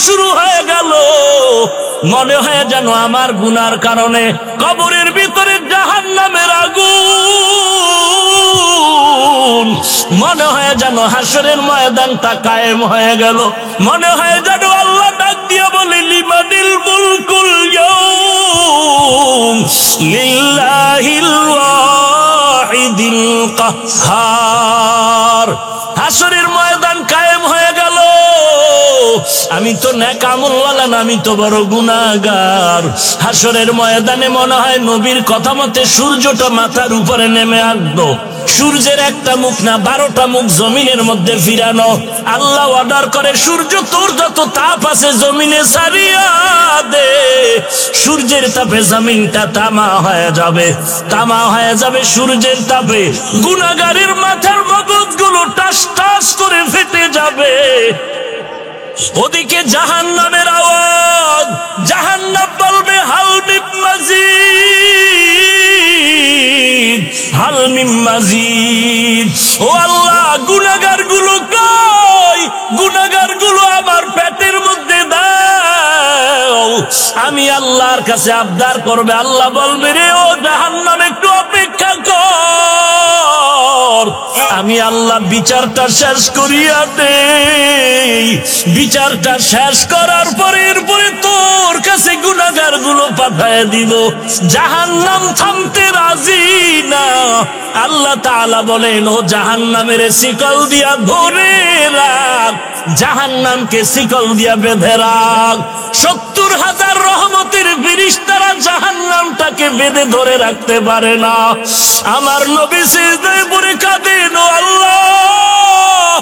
শুরু হয়ে গেল। মনে হয় যেন আমার গুনার কারণে কবরের ভিতরে জাহান্নামের আগুন, মনে হয় যেন হাসরের ময়দানটা কায়েম হয়ে গেল। মনে হয় যেন আল্লাহ ডাক দিয়া বলে, লিমানিল মুলকুল ইয়াউম লিল্লাহিল ওয়াহিদিল কাহ্হার। হাসরের ময়দান কায়েম হয়ে গেল। আমি তো নেক আমলওয়ালা না, আমি তো বড় গুনাহগার। হাসরের ময়দানে মনে হয় নবীর কথা মতে সূর্যটা মাথার উপরে নেমে আসলো। সূর্যের একটা মুখ না 12টা মুখ জমিনের মধ্যে ফিরানো। আল্লাহ অর্ডার করে, সূর্য তোর যত তাপ আছে জমিনে ছাড়িয়া দে। সূর্যের তাপে জমিনটা তামা হয়ে যাবে, তামা হয়ে যাবে সূর্যের তাপে। গুনাহগারের মাথার মগজগুলো টাস টাস করে ফেটে যাবে। ওদিকে জাহান্নামের আওয়াজ, জাহান্নাম বলবে, হাল মিন মাজিদ, হাল মিন মাজিদ। ও আল্লাহ, গুনাহগার গুলো কই? গুনাহগার গুলো আমার পেটের মধ্যে দাও। আমি আল্লাহর কাছে আবদার করবে। আল্লাহ বলবে, রে ও জাহান্নাম, একটু অপেক্ষা কর, আমি আল্লাহ বিচারটা শেষ করিয়া দেই। বিচারটা শেষ করার পরে এরপরে তোর কাছে গুনাহগার গুলো পাঠায় দিব। জাহান্নাম থামতে রাজি না। আল্লাহ তাআলা বলেন, ও জাহান্নামের শিকল দিয়া ধরে রাখ, জাহান্নামকে শিকল দিয়া বেঁধে রাখ। 70,000 রহমতের ফেরেশতারা জাহান্নামটাকে বেঁধে ধরে রাখতে পারে না। আমার নবী সিজদায় পড়ে কাঁদেন, ও আল্লাহ,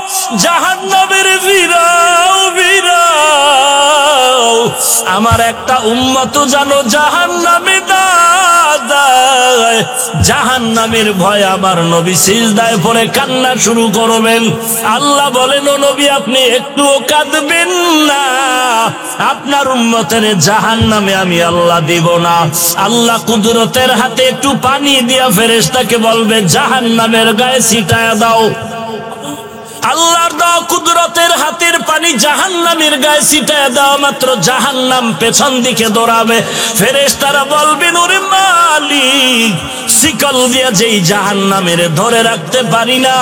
জাহান্নামের ফিরাও, ফিরাও। আমার একটা উম্মত জানো জাহান্নামে না যায়। জাহান্নামের ভয় আমার নবী সিজদায় পড়ে কান্না শুরু করবেন। আল্লাহ বলেন, ও নবী, আপনি একটুও কাঁদবেন না, আপনার উম্মতের জাহান্নামে আমি আল্লাহ দিব না। আল্লাহ কুদরতের হাতে একটু পানি দিয়া ফেরেশতাকে বলবে, জাহান্নামের গায়ে ছিটায়া দাও। আল্লাহর দাও কুদরতের হাতের পানি জাহান্নামের গায়ে ছিটায় দেওয়া মাত্র জাহান্নাম পেছন দিকে দৌড়াবে। ফেরেশতারা বলবেন, ওরে মালিক, শিকল দিয়া যেই জাহান্নামের ধরে রাখতে পারি না,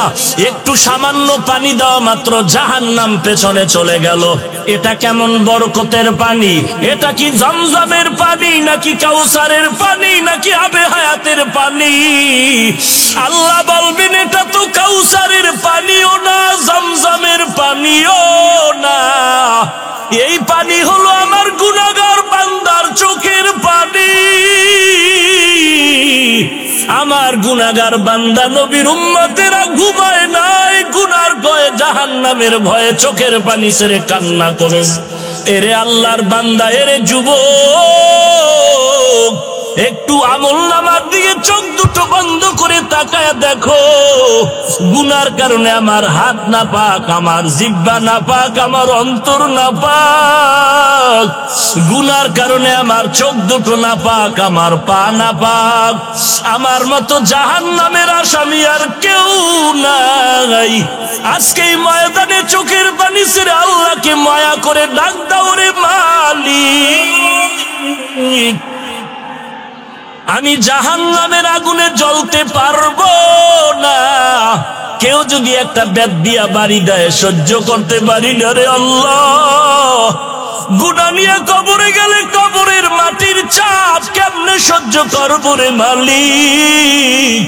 একটু সামান্য পানি দেওয়া মাত্র জাহান্নাম পেছনে চলে গেল। এটা কেমন বরকতের পানি? এটা কি জমজমের পানি, নাকি কাউসারের পানি, নাকি আবে হায়াতের পানি? আল্লাহ বলবেন, এটা তো কাউসারের পানিও না, জমজমের পানিও না, এই পানি হলো আমার গুনাহগার বান্দার চোখের পানি। আমার গুনাহগার বান্দা নবীর উম্মতেরা ঘুমায় নাই, গুনার ভয়ে, জাহান্নামের ভয়ে চোখের পানি ছেড়ে কান্না করে। এরে আল্লাহর বান্দা, এরে যুবক, একটু আমলনামার দিকে চোখ দুটো বন্ধ করে তাকায় দেখো। গুনার কারণে আমার হাত না পাক, আমার জিহ্বা না পাক, আমার অন্তর না পাক। গুনার কারণে আমার চোখ দুটো না পাক, আমার পা না পাক। আমার মতো জাহান্নামের আসামি আর কেউ নাই। আজকে এই ময়দানে চোখের পানি ছেড়ে আল্লাহকে মায়া করে ডাক দাও, রে মালিক, আমি জাহান্নামের আগুনে জ্বলতে পারবো না। কেউ যদি একটা বেত দিয়া বাড়ি দেয়, সহ্য করতে পারি না রে আল্লাহ। গুনাহ নিয়ে কবরে গেলে কবরের মাটির চাপ কেমনে সহ্য করবো রে মালিক।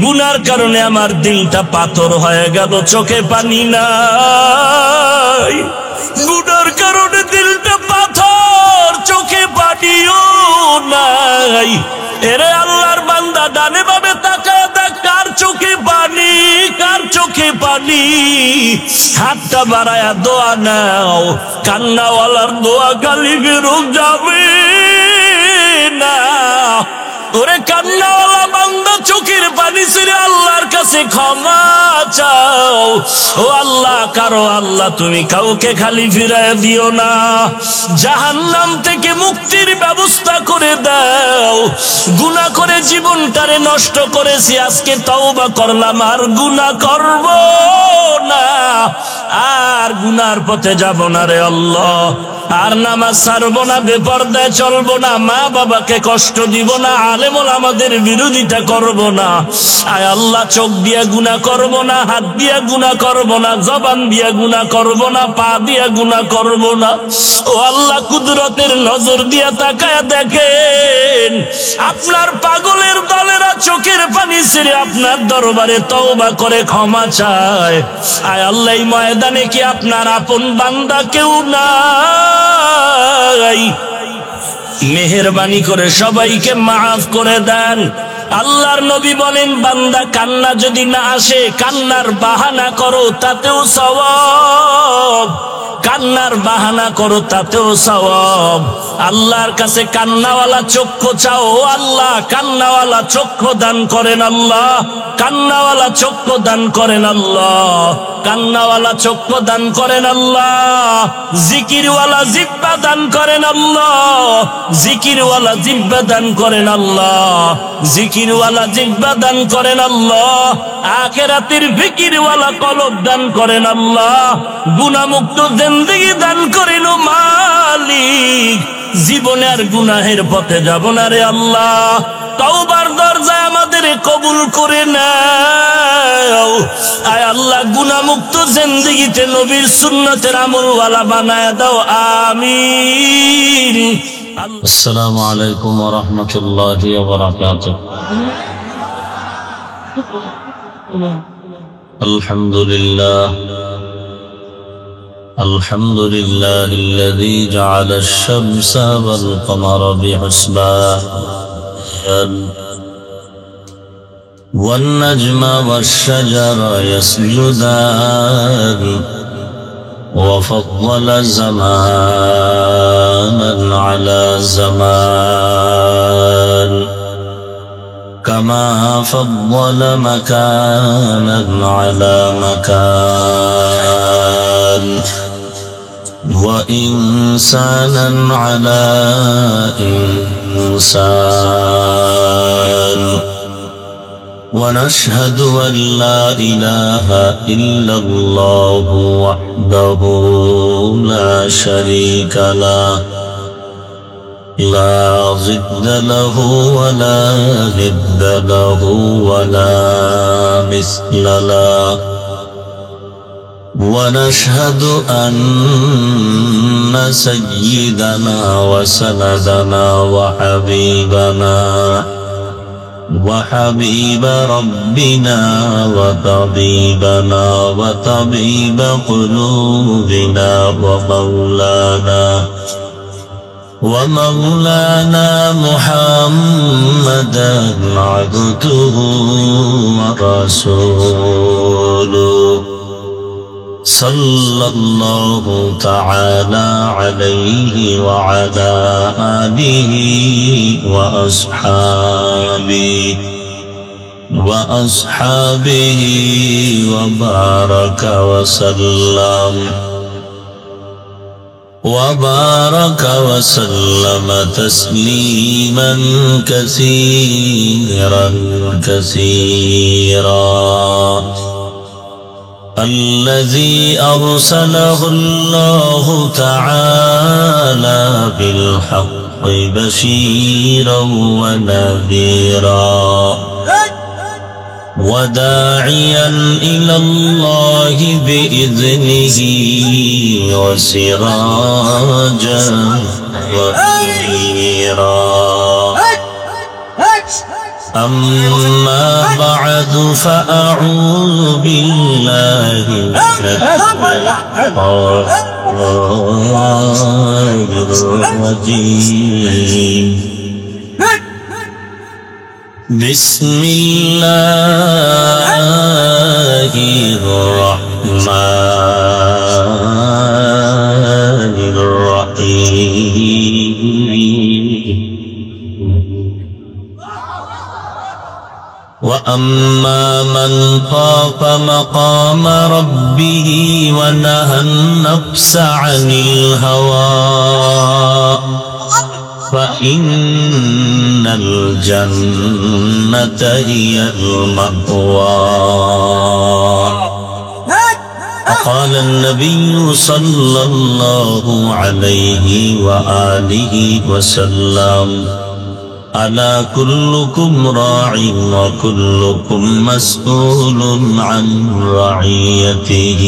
গুনার কারণে আমার দিলটা পাথর হয়ে গেল, চোখে পানি নাই। গুনার কারণে দিলটা পাথর, চোখে পানিও নাই। এরে আল্লাহর বান্দা, ডানে বামে তাকায় দেখ, কার চোখে পানি, কার চোখে পানি। হাতটা বাড়ায়া দোয়া নাও, কান্নাওয়ালার দোয়া খালি বেরো যাবে না। ওরে কান্নাওয়ালা বান্দা, চোখের পানি ছেড়ে আল্লাহর কাছে ক্ষমা চাও। ও আল্লাহ, কারো আল্লাহ তুমি কাউকে খালি ফিরায় দিও না। জাহান্নাম থেকে মুক্তির ব্যবস্থা করে দাও। গুনাহ করে জীবনটারে নষ্ট করেছি, আজকে তওবা করলাম, আর গুনাহ করব না, আর গুনার পথে যাব না রে আল্লাহ। আর নামাজ ছাড়বো না, বেপরদায় চলবো না, মা বাবাকে কষ্ট দিব না, আলেম ওলামাদের বিরোধিতা করব না। আয় আল্লাহ, চোখ দিয়া গুনাহ করব না, হাত দিয়া গুনাহ করব না, জবান দিয়া গুনাহ করব না, পা দিয়া গুনাহ করব না। ও আল্লাহ, কুদরতের নজর দিয়া তাকায়া দেখেন, আপনার পাগলের দলেরা চোখের পানি ছেড়ে আপনার দরবারে তওবা করে ক্ষমা চায়। আয় আল্লাহ, এই ময়দানে কি আপনার আপন বান্দা কেউ নাই? মেহেরবানি করে সবাইকে মাফ করে দেন। আল্লাহর নবী বলেন, বান্দা কান্না যদি না আসে, কান্নার বাহানা করো, তাতেও সওয়াব। কান্নার বাহানা করো, তাতেও সওয়াব। আল্লাহর কাছে কান্নাওয়ালা চক্ষু চাও। আল্লাহ কান্নাওয়ালা চক্ষু দান করেন। আল্লাহ কান্নাওয়ালা চক্ষু দান করেন। আল্লাহ কান্নাওয়ালা চক্ষু দান করেন। আল্লাহ জিকিরওয়ালা জিহ্বা দান করেন। আল্লাহ জিকিরওয়ালা জিহ্বা দান করেন। আল্লাহ জিকিরওয়ালা জিহ্বা দান করেন। আল্লাহ আখিরাতের ফিকিরওয়ালা কলব দান করেন। আল্লাহ গুনাহমুক্ত জিন্দেগি দান করেন। মালিক, জীবনে আর গুনাহের পথে যাব না রে আল্লাহ। তওবার দরজায় আমাদের কবুল করে নাও। আয় আল্লাহ, গুনাহমুক্ত জিন্দেগিতে নবীর সুন্নতের আমলওয়ালা বানায় দাও। আমিন। আসসালামু আলাইকুম ওয়া রাহমাতুল্লাহি ওয়া বারাকাতুহু। আলহামদুলিল্লাহ الحمد لله الذي جعل الشمس والقمر بحسبان والنجم والشجر يسجدان وفضل زمانا على زمان كما فضل مكانا على مكان وإنسانا على إنسان ونشهد أن لا إله إلا الله وحده لا شريك له لا ضد له ولا ند له ولا مثل له ونشهد أن سيدنا وسندنا وحبيب ربنا وطبيب قلوبنا ومولانا محمدا عبده ورسوله صلى الله تعالى عليه وعلى آله وأصحابه وبارك وسلم تسليما كثيرا الذي أرسله الله تعالى بالحق بشيرا ونذيرا وداعيا إلى الله بإذنه وسراجا منيرا أما بعد فأعوذ بالله من الشيطان الرجيم بسم الله الرحمن الرحيم وأما من خاف مقام ربه ونهى النفس عن الهوى فإن الجنة هي المأوى قال النبي صلى الله عليه وآله وسلم ألا كلكم راع وكلكم مسؤول عن رعيته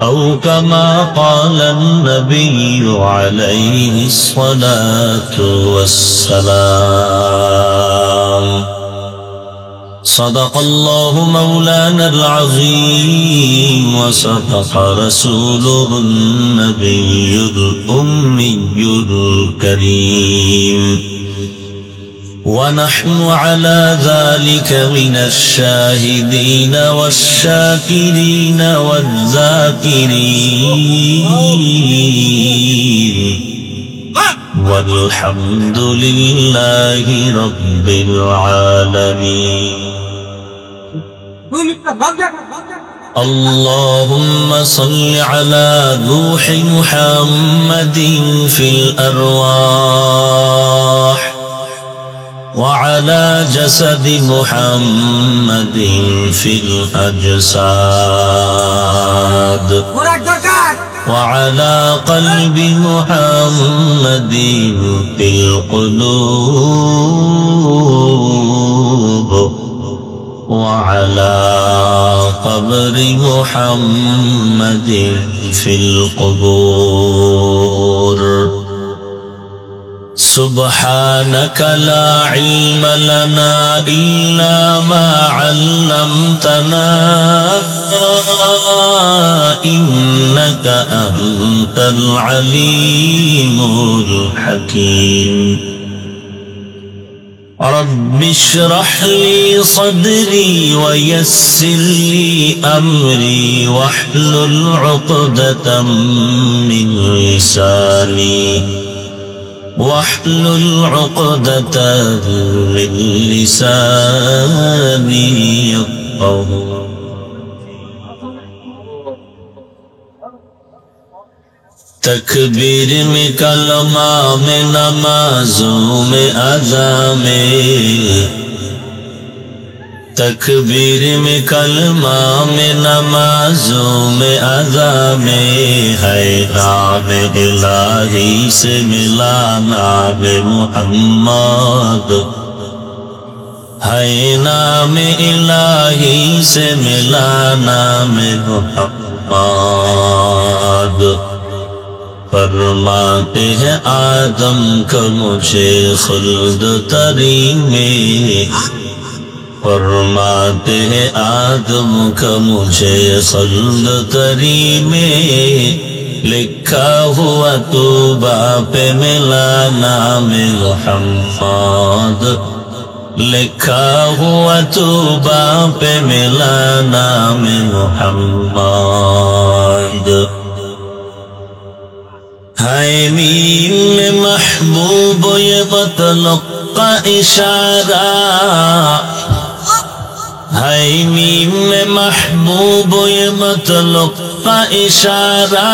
أو كما قال النبي عليه الصلاة والسلام صدق الله مولانا العظيم وصدق رسوله النبي الأمي الكريم ونحن على ذلك من الشاهدين والشاكرين والذاكرين والحمد لله رب العالمين اللهم صل على روح محمد في الأرواح وعلى جسد محمد في الأجساد وعلى قلب محمد في القلوب وعلى قبر محمد في القبور سبحانك لا علم لنا إلا ما علمتنا إنك أنت العليم الحكيم رب اشرح لي صدري ويسر لي أمري واحلل عقدة من لساني واحلل عقدة من لساني يفقهوا تکبیر میں کلمہ میں نمازوں میں اذا میں تکبیر میں کلمہ میں نمازوں میں اذا میں ہے نام الہی سے ملا نام محمد ہے نام الہی سے ملا نام محمد فرماتے ہیں آدم کو مجھے خلد تری میں فرماتے ہیں آدم کو مجھے خلد تری میں لکھا ہوا توبہ پہ ملا نام محمد لکھا ہوا توبہ پہ ملا نام محمد ہے میم محبوب یہ مطلق کا اشارہ ہے میم محبوب یہ مطلق کا اشارہ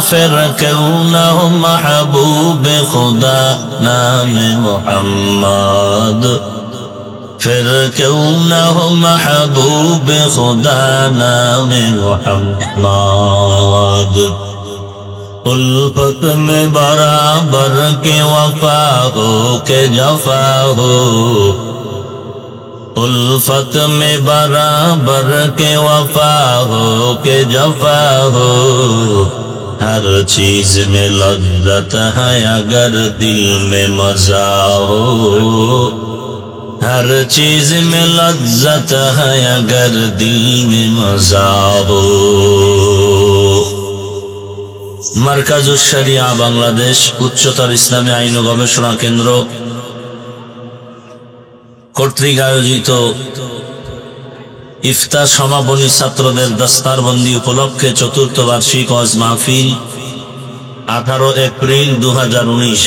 پھر کیوں نہ ہو محبوب خدا نام محمد پھر کیوں نہ ہو محبوب خدا نام محمد الفت میں برابر کے وفا ہو کے جفا ہو الفت میں برابر کے وفا ہو کے جفا ہو ہر چیز میں لذت ہے اگر دل میں مزہ ہو ہر چیز میں لذت ہے اگر دل میں مزہ ہو মার্কাজুস শরিয়া বাংলাদেশ উচ্চতর ইসলামী আইন ও গবেষণা কেন্দ্র কর্তৃক আয়োজিত ইফতার সমাপনী ছাত্রদের দস্তারবন্দি উপলক্ষে চতুর্থ বার্ষিক ওয়াজ মাহফিল 18 এপ্রিল 2019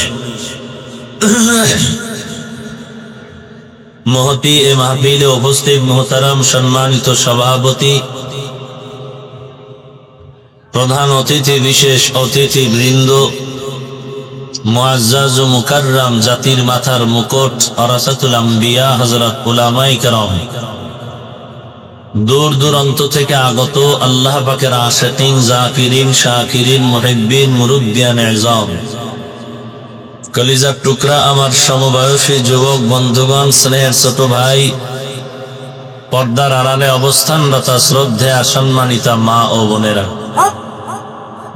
মহতি এ মাহফিলে উপস্থিত মুহতারাম সম্মানিত সভাপতি প্রধান অতিথি বিশেষ অতিথি বৃন্দ মুআজ্জাজ ও মুকাররম জাতির মাথার মুকুট ওয়ারাসাতুল আম্বিয়া হযরত উলামায়ে কেরাম দূর দূরান্ত থেকে আগত আল্লাহ পাকের আশিকিন, জাকিরিন, শাকিরিন, মুহিব্বিন, মুরুব্বিয়ান ইজাম, কলিজার টুকরা আমার সমবয়সী যুবক বন্ধুগণ, স্নেহের ছোট ভাই, পর্দার আড়ালে অবস্থানরত শ্রদ্ধেয়া সম্মানিতা মা ও বোনেরা,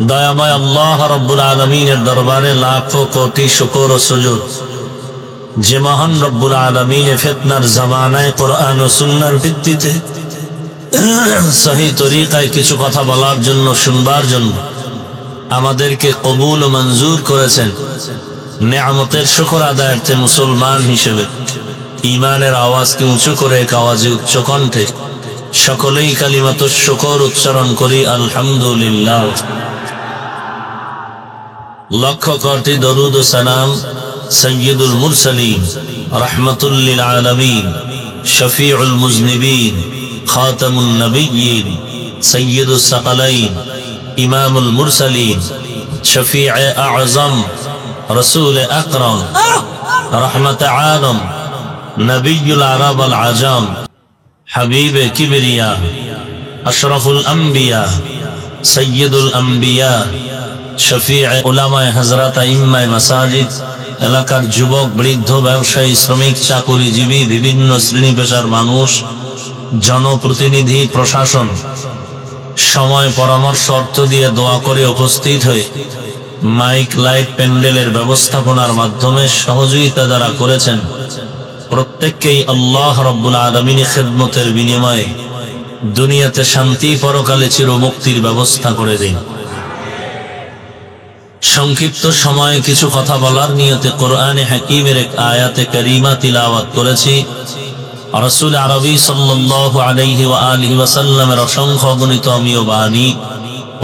দয়াময় আল্লাহ রাব্বুল আলামিনের দরবারে লাখো কোটি শুকর ও সুজুদ, যে মহান রব্বুল আলামিন ফিতনার জামানায় কোরআন ও সুন্নাহর ভিত্তিতে সহি তরিকায় কিছু কথা বলার জন্য, শুনবার জন্য আমাদেরকে কবুল ও মঞ্জুর করেছেন। নেয়ামতের শুকর আদায়ার্থে মুসলমান হিসেবে ঈমানের আওয়াজকে উঁচু করে এক আওয়াজে উচ্চ কণ্ঠে সকলেই কালিমাতুশ শুকর উচ্চারণ করি, আলহামদুলিল্লাহ। লক্ষ কোটি দরুদ ও সালাম সৈয়দুল মুরসালিন, রাহমাতুল লিল আলামিন, শফিউল মুজনিবিন, খাতামুন নবিয়্যিন, সৈয়দুস সাকালাইন, ইমামুল মুরসালিন, শফিউ আযম, রাসূল আকরাম, রহমত আলম, নবিয়ুল আরব আল আজম, হাবিব কিবরিয়া, আশরাফুল আম্বিয়া, সৈয়দুল আম্বিয়া, শফিউ উলামায়ে হযরত আইম্মায়ে মাসাজিদ, এলাকার যুবক, বৃদ্ধ, ব্যবসায়ী, শ্রমিক, চাকুরিজীবী, বিভিন্ন শ্রেণী পেশার মানুষ, জনপ্রতিনিধি, প্রশাসন, সময় পরামর্শ অর্থ দিয়ে দোয়া করে উপস্থিত হয়ে মাইক, লাইট, প্যান্ডেলের ব্যবস্থাপনার মাধ্যমে সহযোগিতা যারা করেছেন, প্রত্যেককেই আল্লাহ রাব্বুল আলামিনের খেদমতের বিনিময়ে দুনিয়াতে শান্তি, পরকালে চিরমুক্তির ব্যবস্থা করে দিন। সংক্ষিপ্ত সময়ে কিছু কথা বলার নিয়তে কোরআনে হাকিমের এক আয়াতে কারিমা তিলাওয়াত করেছি। রাসূল আরবি সাল্লাল্লাহু আলাইহি ওয়া আলিহি ওয়াসাল্লামের অসংখ্য গণিত অমীয় বাণী,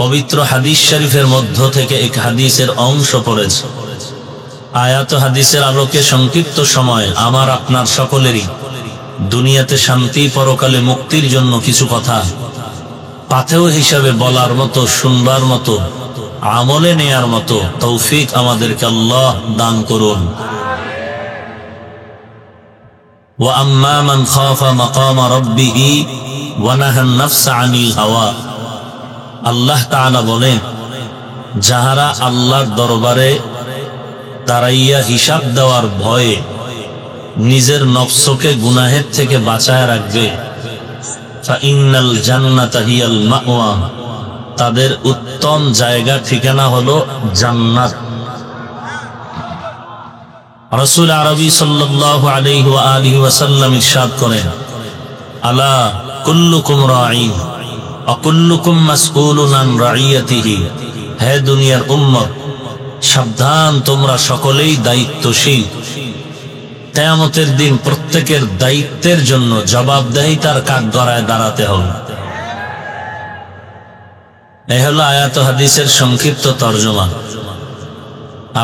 পবিত্র হাদিস শরীফের মধ্য থেকে এক হাদিসের অংশ পড়েছে। আয়াত হাদিসের আলোকে সংক্ষিপ্ত সময় আমার আপনার সকলেরই দুনিয়াতে শান্তি, পরকালে মুক্তির জন্য কিছু কথা পাথেয় হিসাবে বলার মতো, শুনবার মতো, আমলে নেয়ার মতো তৌফিক আমাদেরকে আল্লাহ দান করুন। ওয়া আম্মা মান খাফা মাকাম রাব্বিহি ওয়া নাহা আন-নাফসা আনিল হাওয়া, আল্লাহ তাআলা বলেন, যাহারা আল্লাহর দরবারে দাঁড়াইয়া হিসাব দেওয়ার ভয়ে নিজের নফসকে গুনাহের থেকে বাঁচায় রাখবে, ফাইন্নাল জান্নাতা হিয়াল মাওয়া, তাদের উত্তম জায়গা ঠিকানা হলো জান্নাত। রাসূল আরবি সাল্লাল্লাহু আলাইহি ওয়া আলিহি ওয়াসাল্লাম ইরশাদ করেন, আলা কুল্লুকুম রাঈন ওয়া কুল্লুকুম মাসউলুন আন রাইয়াতিহি, হে দুনিয়ার উম্মত, সাবধান, তোমরা সকলেই দায়িত্বশীল। কিয়ামতের দিন প্রত্যেকের দায়িত্বের জন্য জবাবদিহিতার কাঠগড়ায় দাঁড়াতে হবে। এই হলো আয়াত হাদিসের সংক্ষিপ্ত তর্জমা।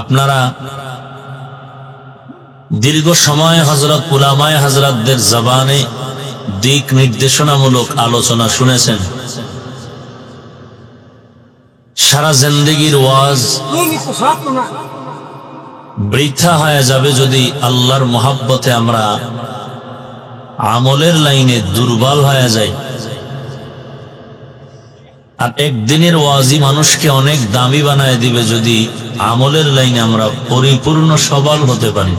আপনারা দীর্ঘ সময় হযরত উলামায়ে হযরতদের জবানে দিক নির্দেশনামূলক আলোচনা শুনেছেন। সারা জিন্দেগীর ওয়াজ বৃথা হয়ে যাবে যদি আল্লাহর মহব্বতে আমরা আমলের লাইনে দুর্বল হয়ে যাই। আর একদিনের ওয়াজি মানুষকে অনেক দামি বানায় দিবে যদি আমলের লাইনে আমরা পরিপূর্ণ সবল হতে পারি।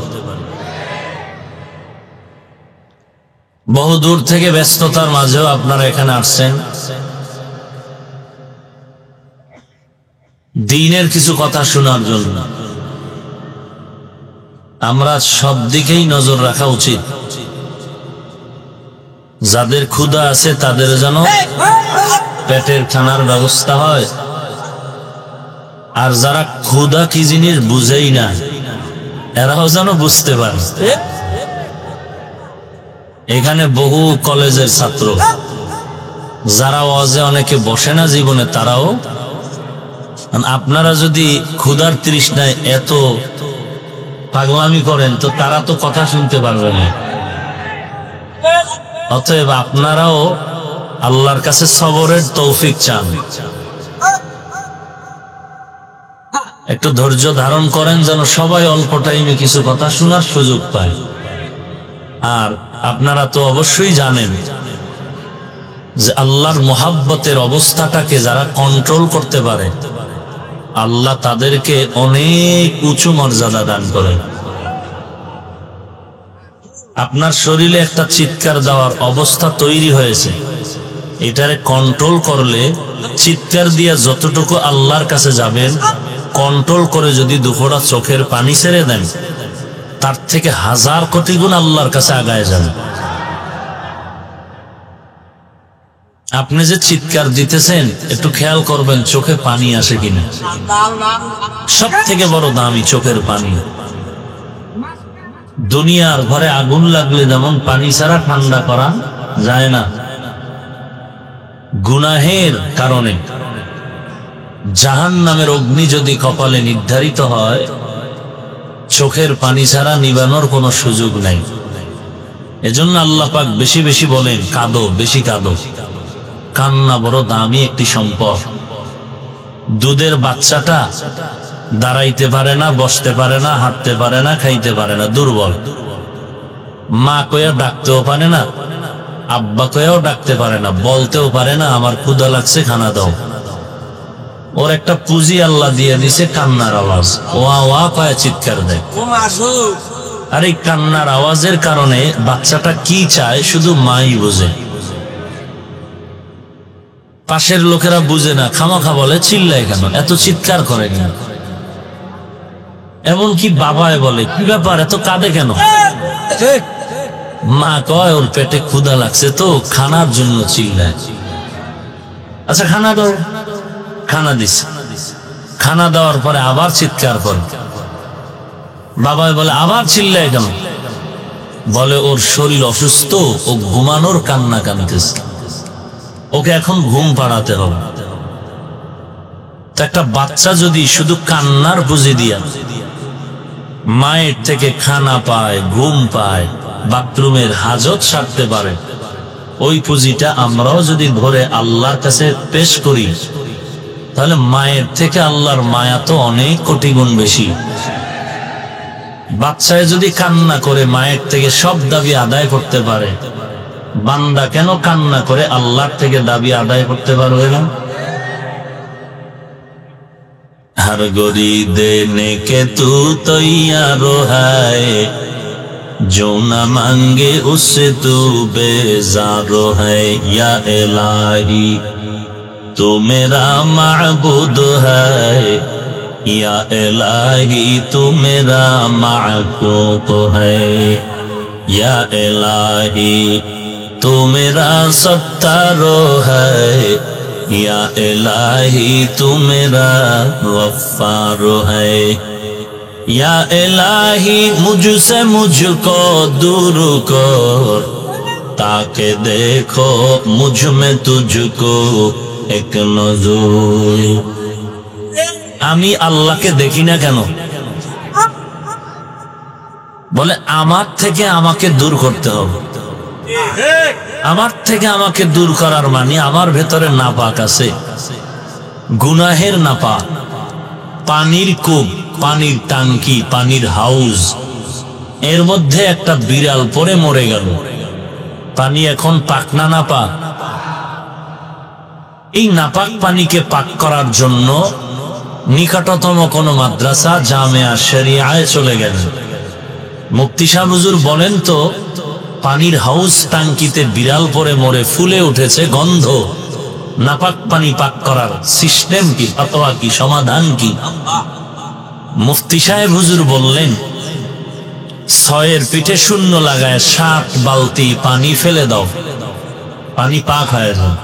বহু দূর থেকে ব্যস্ততার মাঝেও আপনারা এখানে আসছেন দ্বীনের কিছু কথা শোনার জন্য। আমরা সব দিকেই নজর রাখা উচিত। যাদের ক্ষুধা আছে তাদের যেন পেটের খানার ব্যবস্থা হয়, আর যারা ক্ষুধা কি জিনিস বুঝেই না এরাও যেন বুঝতে পারে। এখানে বহু কলেজের ছাত্র যারা ওয়াজে অনেকে বসে না জীবনে, তারাও, আপনারা যদি ক্ষুধার তৃষ্ণায় এত পাগলামি করেন তো তারা তো কথা শুনতে পারবে না। অতএব আপনারাও আল্লাহর কাছে সবরের তৌফিক চান, একটু ধৈর্য ধারণ করেন যেন সবাই অল্প টাইমে কিছু কথা শোনার সুযোগ পায়। আর আপনারা তো অবশ্যই জানেন যে আল্লাহর মোহাব্বতের অবস্থাটাকে যারা কন্ট্রোল করতে পারে, আল্লাহ তাদেরকে অনেক উঁচু মর্যাদা দান করে। আপনার শরীরে একটা চিৎকার দেওয়ার অবস্থা তৈরি হয়েছে, এটারে কন্ট্রোল করলে চিৎকার দিয়া যতটুকু আল্লাহর কাছে যাবেন, কন্ট্রোল করে যদি দুফোঁটা চোখের পানি ছেড়ে দেন, তার থেকে 1000 কোটি গুণ আল্লাহর কাছে আগায় যান। আপনি যে চিৎকার দিতেছেন একটু খেয়াল করবেন চোখে পানি আসে কিনা। সব থেকে বড় দামি চোখের পানি। দুনিয়ার ঘরে আগুন লাগলে যেমন পানি ছাড়া ঠান্ডা করা যায় না, গুনাহের কারণে জাহান্নামের অগ্নি যদি কপালে নির্ধারিত হয়, চোখের পানি ছাড়া নিবানোর কোনো সুযোগ নাই। এজন্য আল্লাহ পাক বেশি বেশি বলেন, কাঁদো, বেশি কাঁদো। কান্না বড় দামি একটি সম্পদ। দুধের বাচ্চাটা দাঁড়াইতে পারে না, বসতে পারে না, হাঁটতে পারে না, খাইতে পারে না, দুর্বল। মা কয়া ডাকতেও পারে না, আব্বা কয়াও ডাকতে পারে না, বলতেও পারে না আমার ক্ষুধা লাগছে খানা দাও। ওর একটা পুঁজি আল্লাহ দিয়ে দিছে কান্নার আওয়াজ, ওয়া ওয়া কয়া চিৎকার দেয়। আর এই কান্নার আওয়াজের কারণে বাচ্চাটা কি চায় শুধু মাই বোঝে, পাশের লোকেরা বুঝে না, খামাখা বলে চিল্লায় কেন, এত চিৎকার করে কেন। এমনকি বাবায় বলে কি ব্যাপার এত কাঁদে কেন। মা কয় ওর পেটে ক্ষুধা লাগছে তো খানার জন্য চিল্লায়। আচ্ছা খানা দাও, খানা দিস। খানা দেওয়ার পরে আবার চিৎকার করে। বাবায় বলে আবার চিল্লায় কেন, বলে ওর শরীর অসুস্থ, ও ঘুমানোর কান্না কাঁদতেছে, ওকে এখন ঘুম পাড়াতে হবে। তো একটা বাচ্চা যদি শুধু কান্নার পুঁজি দিয়া মায়ের থেকে খানা পায়, ঘুম পায়, বাথরুমের হাজত সারতে পারে, ওই পুঁজিটা আমরাও যদি ধরে আল্লাহর কাছে পেশ করি, তাহলে মায়ের থেকে আল্লাহর মায়া তো অনেক কোটি গুণ বেশি। বাচ্চায় যদি কান্না করে মায়ের থেকে সব দাবি আদায় করতে পারে, বান্দা কেন কান্না করে আল্লাহর থেকে দাবি আদায় করতে পারবে না? हर गोरी देने के तू तैयार है, जो न मांगे उससे तू बेजार है। या इलाही तू मेरा माबूद है, या इलाही तू मेरा माकूक है। या इलाही तू मेरा सत्तारो है, या इलाही तू मेरा गफ्फार है। या इलाही मुझसे मुझको दूर कर, ताकि देखो मुझ में तुझको एक नजर। আমি আল্লাহকে দেখি না কেন? বলে আমার থেকে আমাকে দূর করতে হবে। আমার থেকে আমাকে দূর করার মানে আমার ভেতরে নাপাক আছে, গুনাহের নাপাক। পানির কূপ, পানির টাঙ্কি, পানির হাউস, এর মধ্যে একটা বিড়াল পড়ে মরে গেল, পানি এখন পাক না নাপাক? এই নাপাক পানিকে পাক করার জন্য নিকটতম কোন মাদ্রাসা জামিয়া শরিয়ায় চলে গেলেন। মুফতি সাহেব হুজুর বলেন তো পানির হাউস টাঙ্কিতে বিড়াল পরে মরে ফুলে উঠেছে গন্ধ, নাপাক পানি পাক করার সিস্টেম কি, ফতোয়া কি, সমাধান কি? মুফতি সাহেব হুজুর বললেন 6 পিঠে শূন্য লাগায় 7 বালতি পানি ফেলে দাও, পানি পাক হয়ে যাবে।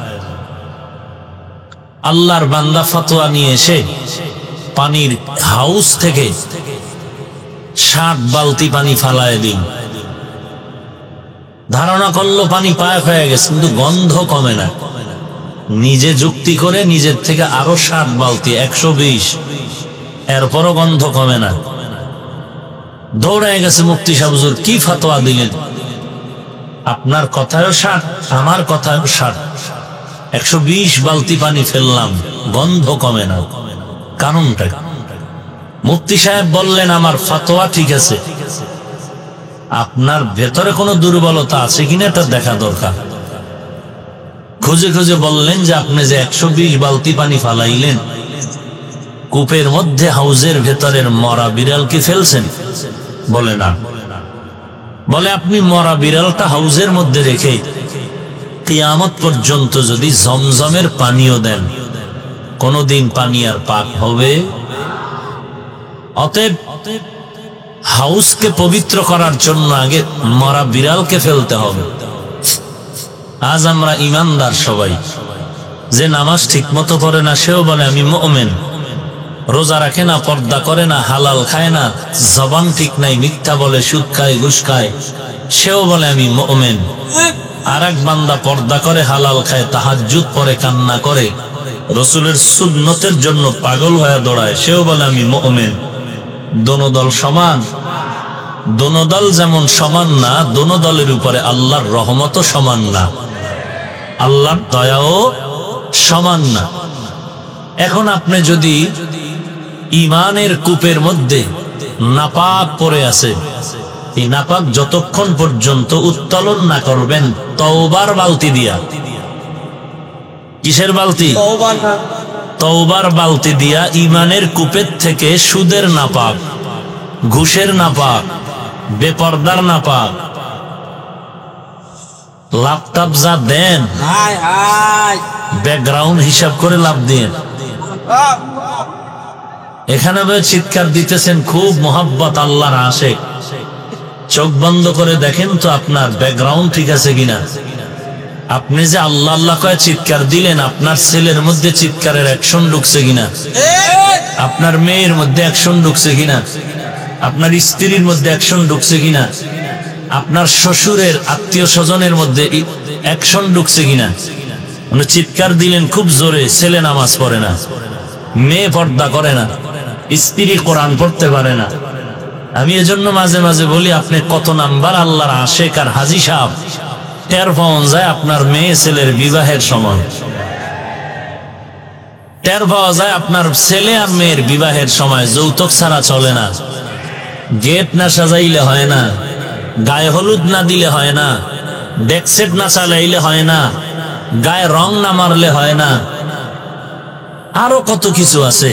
আল্লাহর বান্দা ফতোয়া নিয়ে এসে পানির হাউস থেকে 7 বালতি পানি ফালায় দিন। ধারণা করলো পানি পাক হয়ে গেছে, কিন্তু গন্ধ কমে না। নিজে যুক্তি করে নিজের থেকে আরো 7 বালতি 120, এরপরও গন্ধ কমে না। দৌড়ায় গেছে মুফতি সাহেব হুজুর, কি ফতোয়া দিলেন? আপনার কথায়ও 7, আমার কথায়ও 7, 120 বালতি পানি ফেললাম, গন্ধ কমে না, কারণটা? মুফতি সাহেব বললেন আমার ফতোয়া ঠিক আছে, আপনার ভেতরে কোনো দুর্বলতা আছে কিনা এটা দেখা দরকার। খুঁজে খুঁজে বললেন যে আপনি যে 120 বালতি পানি ফালাইলেন, কূপের মধ্যে হাউজের ভেতরের মরা বিড়াল কি ফেলছেন? বলে না। বলে আপনি মরা বিড়ালটা হাউজের মধ্যে রেখে কিয়ামত পর্যন্ত যদি জমজমের পানিও দেন, কোনদিন পানি আর পাক হবে? অতএব হাউসকে পবিত্র করার জন্য আগে মরা বিড়ালকে ফেলতে হবে। আজ আমরা ইমানদার সবাই, যে নামাজ ঠিক মতো করে না সেও বলে আমি মুমিন, রোজা রাখে না, পর্দা করে না, হালাল খায় না, জবান ঠিক নাই, মিথ্যা বলে, সুদ খায়, ঘুষ খায়, সেও বলে আমি মুমিন। আর এক বান্দা পর্দা করে, হালাল খায়, তাহাজ্জুদ পড়ে, কান্না করে, রাসূলের সুন্নতের জন্য পাগল হয়ে দৌড়ায়, সেও বলে আমি মুমিন। দোনো দল সমান? দোনো দল যেমন সমান না, দোনো দলের উপরে আল্লাহর রহমতও সমান না, আল্লাহর দয়াও সমান না। এখন আপনি যদি ঈমানের কূপের মধ্যে নাপাক পড়ে আছে, এই নাপাক যতক্ষণ পর্যন্ত উত্তোলন না করবেন তওবার বালতি দিয়া, কিসের বালতি? তওবার বালতি দিয়া ঈমানের কূপের থেকে সুদের নাপাক, ঘুষের নাপাক, বেপরদার নাপাক, লাপটাপ যা দেন ব্যাকগ্রাউন্ড হিসাব করে লাভ দিয়ে এখানে চিৎকার দিতেছেন, খুব মোহাব্বত, আল্লাহর আশিক, চোখ বন্ধ করে দেখেন তো আপনার ব্যাকগ্রাউন্ড ঠিক আছে কিনা। আপনি যে আল্লাহ আল্লাহ কয়ে চিৎকার দিলেন, আপনার ছেলের মধ্যে চিৎকারের অ্যাকশন ঢুকছে কিনা, আপনার মেয়ের মধ্যে অ্যাকশন ঢুকছে কিনা, আপনার স্ত্রীর মধ্যে অ্যাকশন ঢুকছে কিনা, আপনার শ্বশুরের আত্মীয় স্বজনের মধ্যে অ্যাকশন ঢুকছে কিনা। আপনি চিৎকার দিলেন খুব জোরে, ছেলে নামাজ পড়ে না, মেয়ে পর্দা করে না, স্ত্রী কোরআন পড়তে পারে না। আমি এজন্য মাঝে মাঝে বলি, আপনি কত নাম্বার আল্লাহর আশিক আর হাজী সাহেব, টের পাওয়া যায় আপনার মেয়ে ছেলের বিবাহের সময়, টের পাওয়া যায় আপনার ছেলে আর মেয়ের বিবাহের সময়। যৌতুক ছাড়া চলে না, গেট না সাজাইলে হয় না, গায়ে হলুদ না দিলে হয় না, ডেকসেট না চালাইলে হয় না, গায়ে রং না মারলে হয় না, আরো কত কিছু আছে,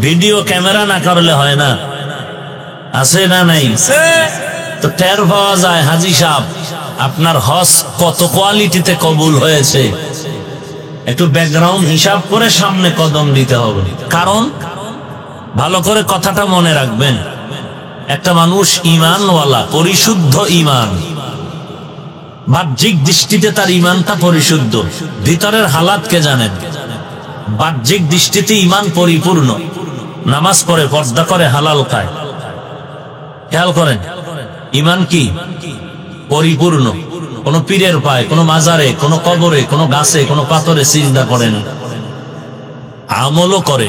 ভিডিও ক্যামেরা না করলে হয় না, আছে না নাই? তো টের পাওয়া যায় হাজী সাহেব আপনার হজ কত কোয়ালিটিতে কবুল হয়েছে। একটু ব্যাকগ্রাউন্ড হিসাব করে সামনে কদম দিতে হবে। কারণ ভালো করে কথাটা মনে রাখবেন, একটা মানুষ ঈমানওয়ালা, পরিশুদ্ধ ঈমান, বাহ্যিক দৃষ্টিতে তার ঈমানটা পরিশুদ্ধ, ভিতরের হালাত কে জানেন? বাহ্যিক দৃষ্টিতে ঈমান পরিপূর্ণ, নামাজ পড়ে, পর্দা করে, হালাল খায়, খেয়াল করেন ঈমান কি পরিপূর্ণ। কোন পীরের পায়, কোন মাজারে, কোন কবরে, কোন গাছে, কোন পাথরে সিজদা করে না, আমলও করে,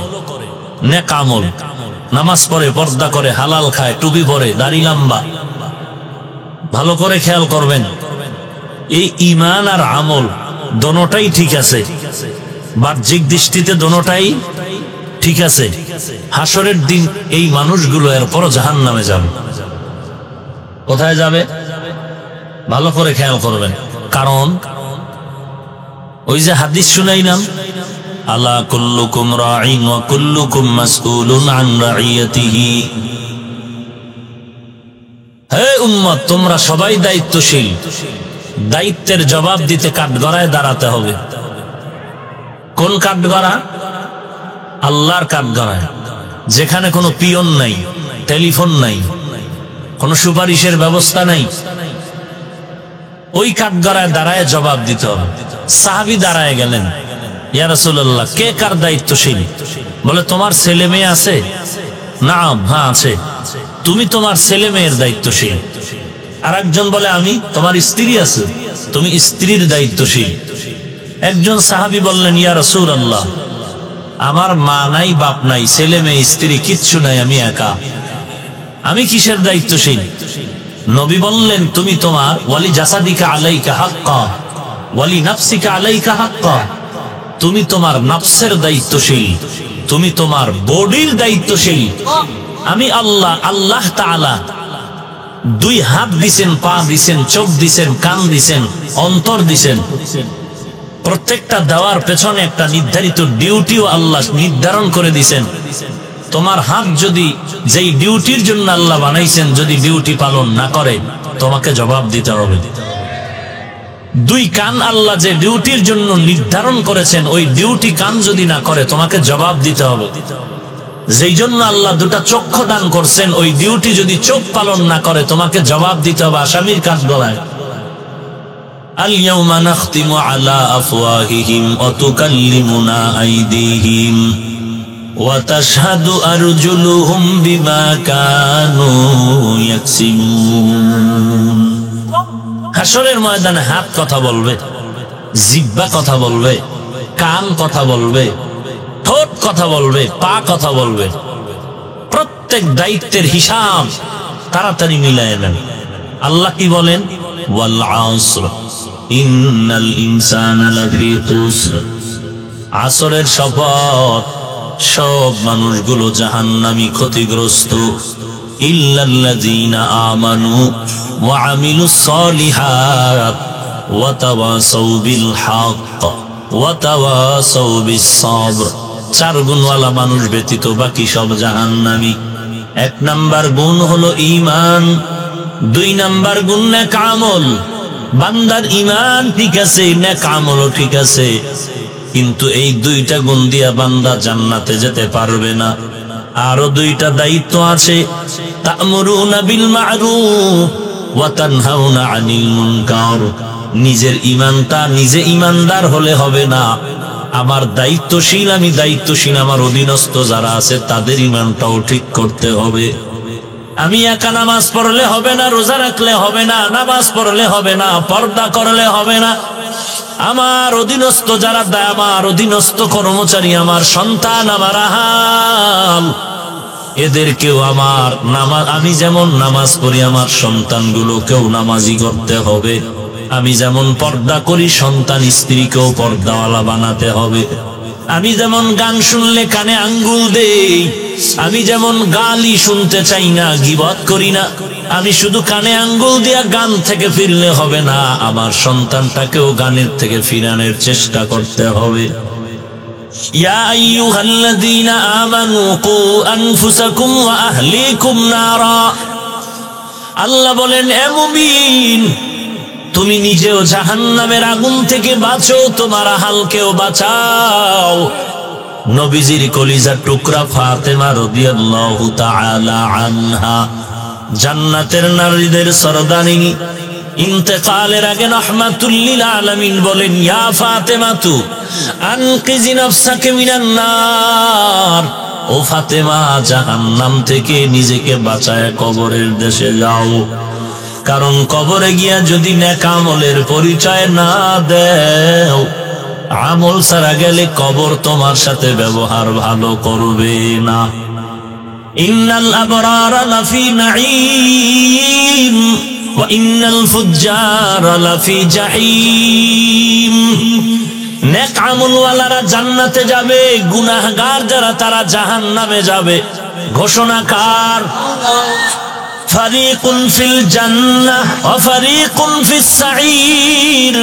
নেক আমল, নামাজ পড়ে, পর্দা করে, হালাল খায়, টুপি পরে, দাড়ি লম্বা। ভালো করে খেয়াল করবেন, এই ঈমান আর আমল দোনোটাই ঠিক আছে, বাহ্যিক দৃষ্টিতে দোনোটাই ঠিক আছে। হাসরের দিন এই মানুষগুলো এরপরও জাহান্নামে যাবে। কোথায় যাবে? ভালো করে খেয়াল করবেন। কারণ ওই যে হাদিস শুনাইলাম, আলা কুল্লুকুম রাঈন ওয়া কুল্লুকুম মাসউলুন আন রাইয়াতিহি, হে উম্মত তোমরা সবাই দায়িত্বশীল, দায়িত্বের জবাব দিতে কাঠগড়ায় দাঁড়াতে হবে। কোন কাঠগড়া? আল্লাহর কাঠগড়ায়, যেখানে কোনো পিয়ন নাই, টেলিফোন নাই, কোনো সুপারিশের ব্যবস্থা নাই। ওই কাঠগড়ায় দাঁড়ায় জবাব দিতে হবে। সাহাবী দাঁড়ায় গেলেন, ইয়া রাসূলুল্লাহ কে কার দায়িত্বশীল? বলে তোমার ছেলে মেয়ে আছে? নাম, হ্যাঁ আছে। তুমি তোমার ছেলে মেয়ের দায়িত্বশীল। আর একজন বলে আমি। তোমার স্ত্রী আছে? তুমি স্ত্রীর দায়িত্বশীল। একজন সাহাবী বললেন, ইয়া রাসূলুল্লাহ আমার মা নাই, বাপ নাই, ছেলে মেয়ে, স্ত্রী কিচ্ছু নাই, আমি একা, আমি কিসের দায়িত্বশীল? নবী বললেন, তুমি তোমার ওয়ালি জাসাদিকা আলাইকা হাক্কা ওয়ালি নাফসিকা আলাইকা হাক্কা, তুমি তোমার নফসের দায়িত্বশীল, তুমি তোমার বডির দায়িত্বশীল। আমি আল্লাহ, আল্লাহ তাআলা দুই হাত দিছেন, পা দিছেন, চোখ দিছেন, কান দিছেন, অন্তর দিছেন, প্রত্যেকটা দেওয়ার পেছনে একটা নির্ধারিত ডিউটিও আল্লাহ নির্ধারণ করে দিয়েছেন। তোমার হাত যদি যেই ডিউটির জন্য আল্লাহ বানাইছেন যদি ডিউটি পালন না করে তোমাকে জবাব দিতে হবে। দুই কান আল্লাহ যে ডিউটির জন্য নির্ধারণ করেছেন ওই ডিউটি কান যদি না করে তোমাকে জবাব দিতে হবে। যেই জন্য আল্লাহ দুটা চক্ষু দান করছেন ওই ডিউটি যদি চোখ পালন না করে তোমাকে জবাব দিতে হবে আসামির কাজ গলায়। আল-ইয়াওমা নাখতিমু আলা আফওয়াহিহিম ওয়া তুকাল্লিমুনা আইদিহিম ওয়া তাশহাদু আরজুলুহুম বিমা কানু ইয়াকসিবুন। হাসরের ময়দানে হাত কথা বলবে, জিহ্বা কথা বলবে, কান কথা বলবে, ঠোঁট কথা বলবে, পা কথা বলবে। প্রত্যেক দায়িত্বের হিসাব তাড়াতাড়ি মিলায় নেন। আল্লাহ কি বলেন? ওয়াল আসর ইন্নাল ইনসানা লাফি খুসর। আসরের শপথ, সব মানুষগুলো জাহান্নামী, ক্ষতিগ্রস্ত। ইল্লাল্লাযীনা আমানু ওয়া আমিলুস সালিহাত ওয়া তাওয়াসাউ বিল হক ওয়া তাওয়াসাউ বিস সাবর। চার গুণওয়ালা মানুষ ব্যতীত বাকি সব জাহান্নামী। এক নাম্বার গুণ হলো ঈমান, দুই নাম্বার গুণ নেক আমল। বান্দার ঈমান ঠিক আছে, নেক আমলও ঠিক আছে, কিন্তু এই দুইটা গুণ দিয়া বান্দা জান্নাতে যেতে পারবে না। আরো দুইটা দায়িত্ব আছে, তা'মুরুনা বিল মা'রুফ ওয়া তানহাউনা আনিল মুনকার। নিজের ঈমানটা নিজে ঈমানদার হলে হবে না, আমার দায়িত্বশীল, আমি দায়িত্বশীল, আমার অধীনস্থ যারা আছে তাদের ঈমানটাও ঠিক করতে হবে। আমি একা নামাজ পড়লে হবে না, রোজা রাখলে হবে না, নামাজ পড়লে হবে না, পর্দা করলে হবে না। আমার অধীনস্থ যারা, আমার অধীনস্থ কর্মচারী, আমার সন্তান, আমার আহাল, এদেরকেও আমার নামাজ, আমি যেমন নামাজ পড়ি আমার সন্তানগুলোকেও নামাজি করতে হবে। আমি যেমন পর্দা করি সন্তান স্ত্রীকেও পর্দাওয়ালা বানাতে হবে। আমি যেমন গান শুনলে কানে আঙ্গুল দেই, আমি যেমন গালি শুনতে চাই না, গীবত করি না, আমি শুধু কানে আঙ্গুল দিয়া গান থেকে ফিরলে হবে না, আমার সন্তানটাকেও গানের থেকে ফিরানোর চেষ্টা করতে হবে। ইয়া আইয়ুহাল্লাযীনা আমানু কু আনফুসাকুম ওয়া আহলিকুম নারা। আল্লাহ বলেন, হে মুমিন, তুমি নিজেও জাহান্নামের আগুন থেকে বাঁচো, তোমার আহালকেও বাঁচাও। নবীজির কলিজার টুকরা ফাতেমা রাদিয়াল্লাহু তাআলা আনহা, জান্নাতের নারীদের সরদারিনী, ইন্তেকালের আগে রাহমাতুল লিল আলামিন বলেন, ইয়া ফাতেমাতু আনকিজি নাফসাকা মিনান নার। ও ফাতেমা, জাহান্নাম থেকে নিজেকে বাঁচায় কবরের দেশে যাও। কারণ কবরে গিয়া যদি নেক আমলের পরিচয় না দেও, আমল ছাড়া গেলে কবর তোমার সাথে ব্যবহার ভালো করবে না। ইন্নাল আবরারা লাফি নাঈম ওয়া ইন্নাল ফুজ্জারা লাফি জাহিম। নেক আমলওয়ালারা জান্নাতে যাবে, গুনাহগার যারা তারা জাহান্নামে যাবে। ঘোষণা কার? ফারিকুন ফিল জান্নাহ ওয়া ফারিকুন ফিস সাঈর।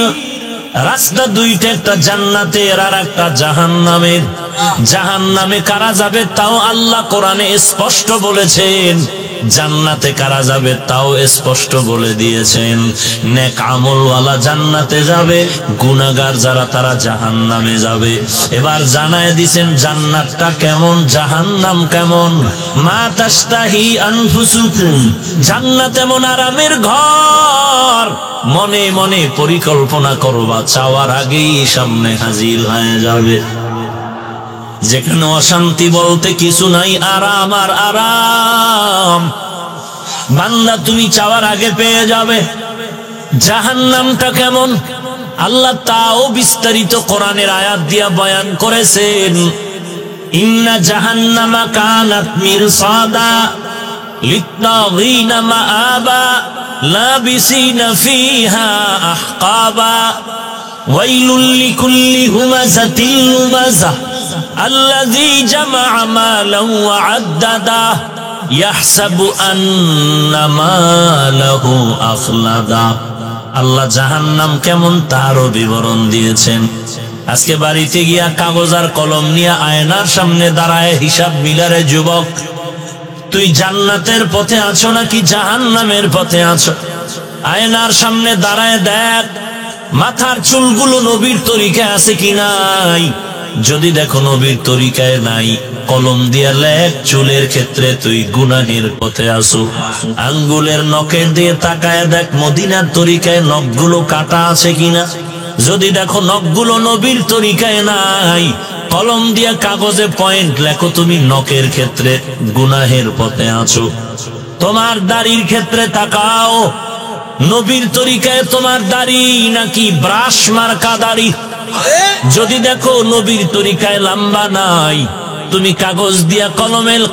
রাস্তা দুইটা, একটা জান্নাতের আর একটা জাহান্নামের। জাহান্নামে কারা যাবে তাও আল্লাহ কোরআনে স্পষ্ট বলেছেন, জান্নাতে কারা যাবে তাও স্পষ্ট বলে দিয়েছেন। নেক আমলওয়ালা জান্নাতে যাবে, গুনাহগার যারা তারা জাহান্নামে যাবে। এবার জানায় দিয়েছেন জান্নাতটা কেমন, জাহান্নাম কেমন। মা তাশতাহি আনফুসুকুম, জান্নাত এমন আরামের ঘর, মনে মনে পরিকল্পনা করবা, চাওয়ার আগেই সামনে হাজির হয়ে যাবে। যেখানে অশান্তি বলতে কিছু নাই, আরাম আর আরাম। বান্দা তুমি চাওয়ার আগে পেয়ে যাবে। জাহান্নামটা কেমন আল্লাহ তাও বিস্তারিত কোরআনের আয়াত দিয়া বয়ান করেছেন। ইন্না জাহান্নামা কানাত মিরসাদা লিত্তাগীনা মাআবা লাবিসিনা ফিহা আহকাবা ওয়াইলুল লিকুল্লি হুমাযাতিল লুমাযা الذي جمع مالا وعدده يحسب أن ماله أخلده আল্লাহ জাহান্নাম কেমন তারও বিবরণ দিয়েছেন। আজকে বাড়িতে গিয়া কাগজ আর কলম নিয়ে আয়নার সামনে দাঁড়ায় হিসাব মিলারে যুবক, তুই জান্নাতের পথে আছো নাকি জাহান্নামের পথে আছো? আয়নার সামনে দাঁড়ায় দেখ মাথার চুলগুলো নবীর তরিকায় আছে কি নাই। যদি দেখো নবীর তরিকায় নাই, কলম দিয়া লেখ চুলের ক্ষেত্রে তুই গুনাহের পথে আসো। আঙ্গুলের নখের দিয়ে তাকায় দেখ মদিনার তরিকায় নখগুলো কাটা আছে কিনা। যদি দেখো নখগুলো নবীর তরিকায় নাই, কলম দিয়া কাগজে পয়েন্ট লেখো তুমি নখের ক্ষেত্রে গুনাহের পথে আছো। তোমার দাড়ির ক্ষেত্রে তাকাও, নবীর তরিকায় তোমার দাড়ি নাকি ব্রাশ মার্কা দাড়ি। যদি দেখো নবীর তরিকায় লম্বা নাই, তুমি কাগজ দিয়া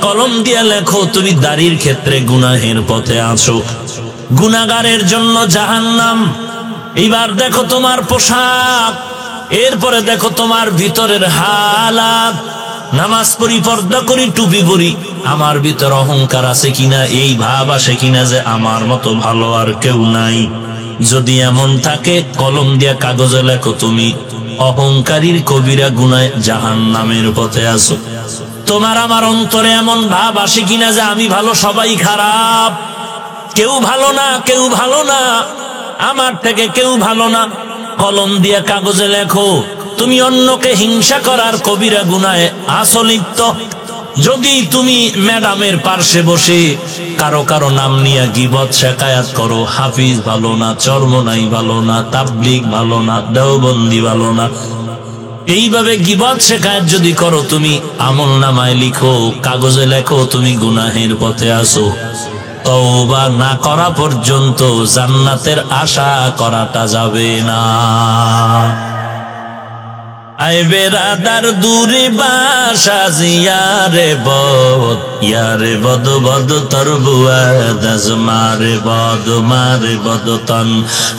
কলম দিয়া লেখো তুমি দাড়ির ক্ষেত্রে গুনাহের পথে আছো। গুনাহগারের জন্য জাহান্নাম। এবার দেখো তোমার পোশাক, এরপরে দেখো তোমার ভিতরের হালাত। নামাজ পড়ি, পর্দা করি, টুপি পরি, আমার ভিতর অহংকার আছে কিনা, এই ভাব আসে কিনা যে আমার মতো ভালো আর কেউ নাই। যদি এমন থাকে কলম দিয়া কাগজে লেখো তুমি অহংকারীর কবিরা গুনায় জাহান্নামের পথে আছো। তোমার আমার অন্তরে এমন ভাব আসে কিনা যে আমি ভালো সবাই খারাপ, কেউ ভালো না, কেউ ভালো না, আমার থেকে কেউ ভালো না। কলম দিয়া কাগজে লেখো তুমি অন্যকে হিংসা করার কবিরা গুনায় আছো লিপ্ত। যদি তুমি ম্যাডামের পার্শ্বে বসে কারো কারো নাম নিয়ে গীবত শেকায়াত করো, হাফিজ ভালো না, চরমনাই ভালো না, তাবলিগ ভালো না, দেওবন্দি ভালো না, এইভাবে গীবত শেকায়াত যদি করো, তুমি আমলনামায় লিখো, কাগজে লেখো তুমি গুনাহের পথে আসো। তওবা না করা পর্যন্ত জান্নাতের আশা করাটা যাবে না। আই বেরাদার দূরে বাসা জিয়ারে বদ, ইয়ারে বদ বদ তর বুয়াদ মারে বদ তন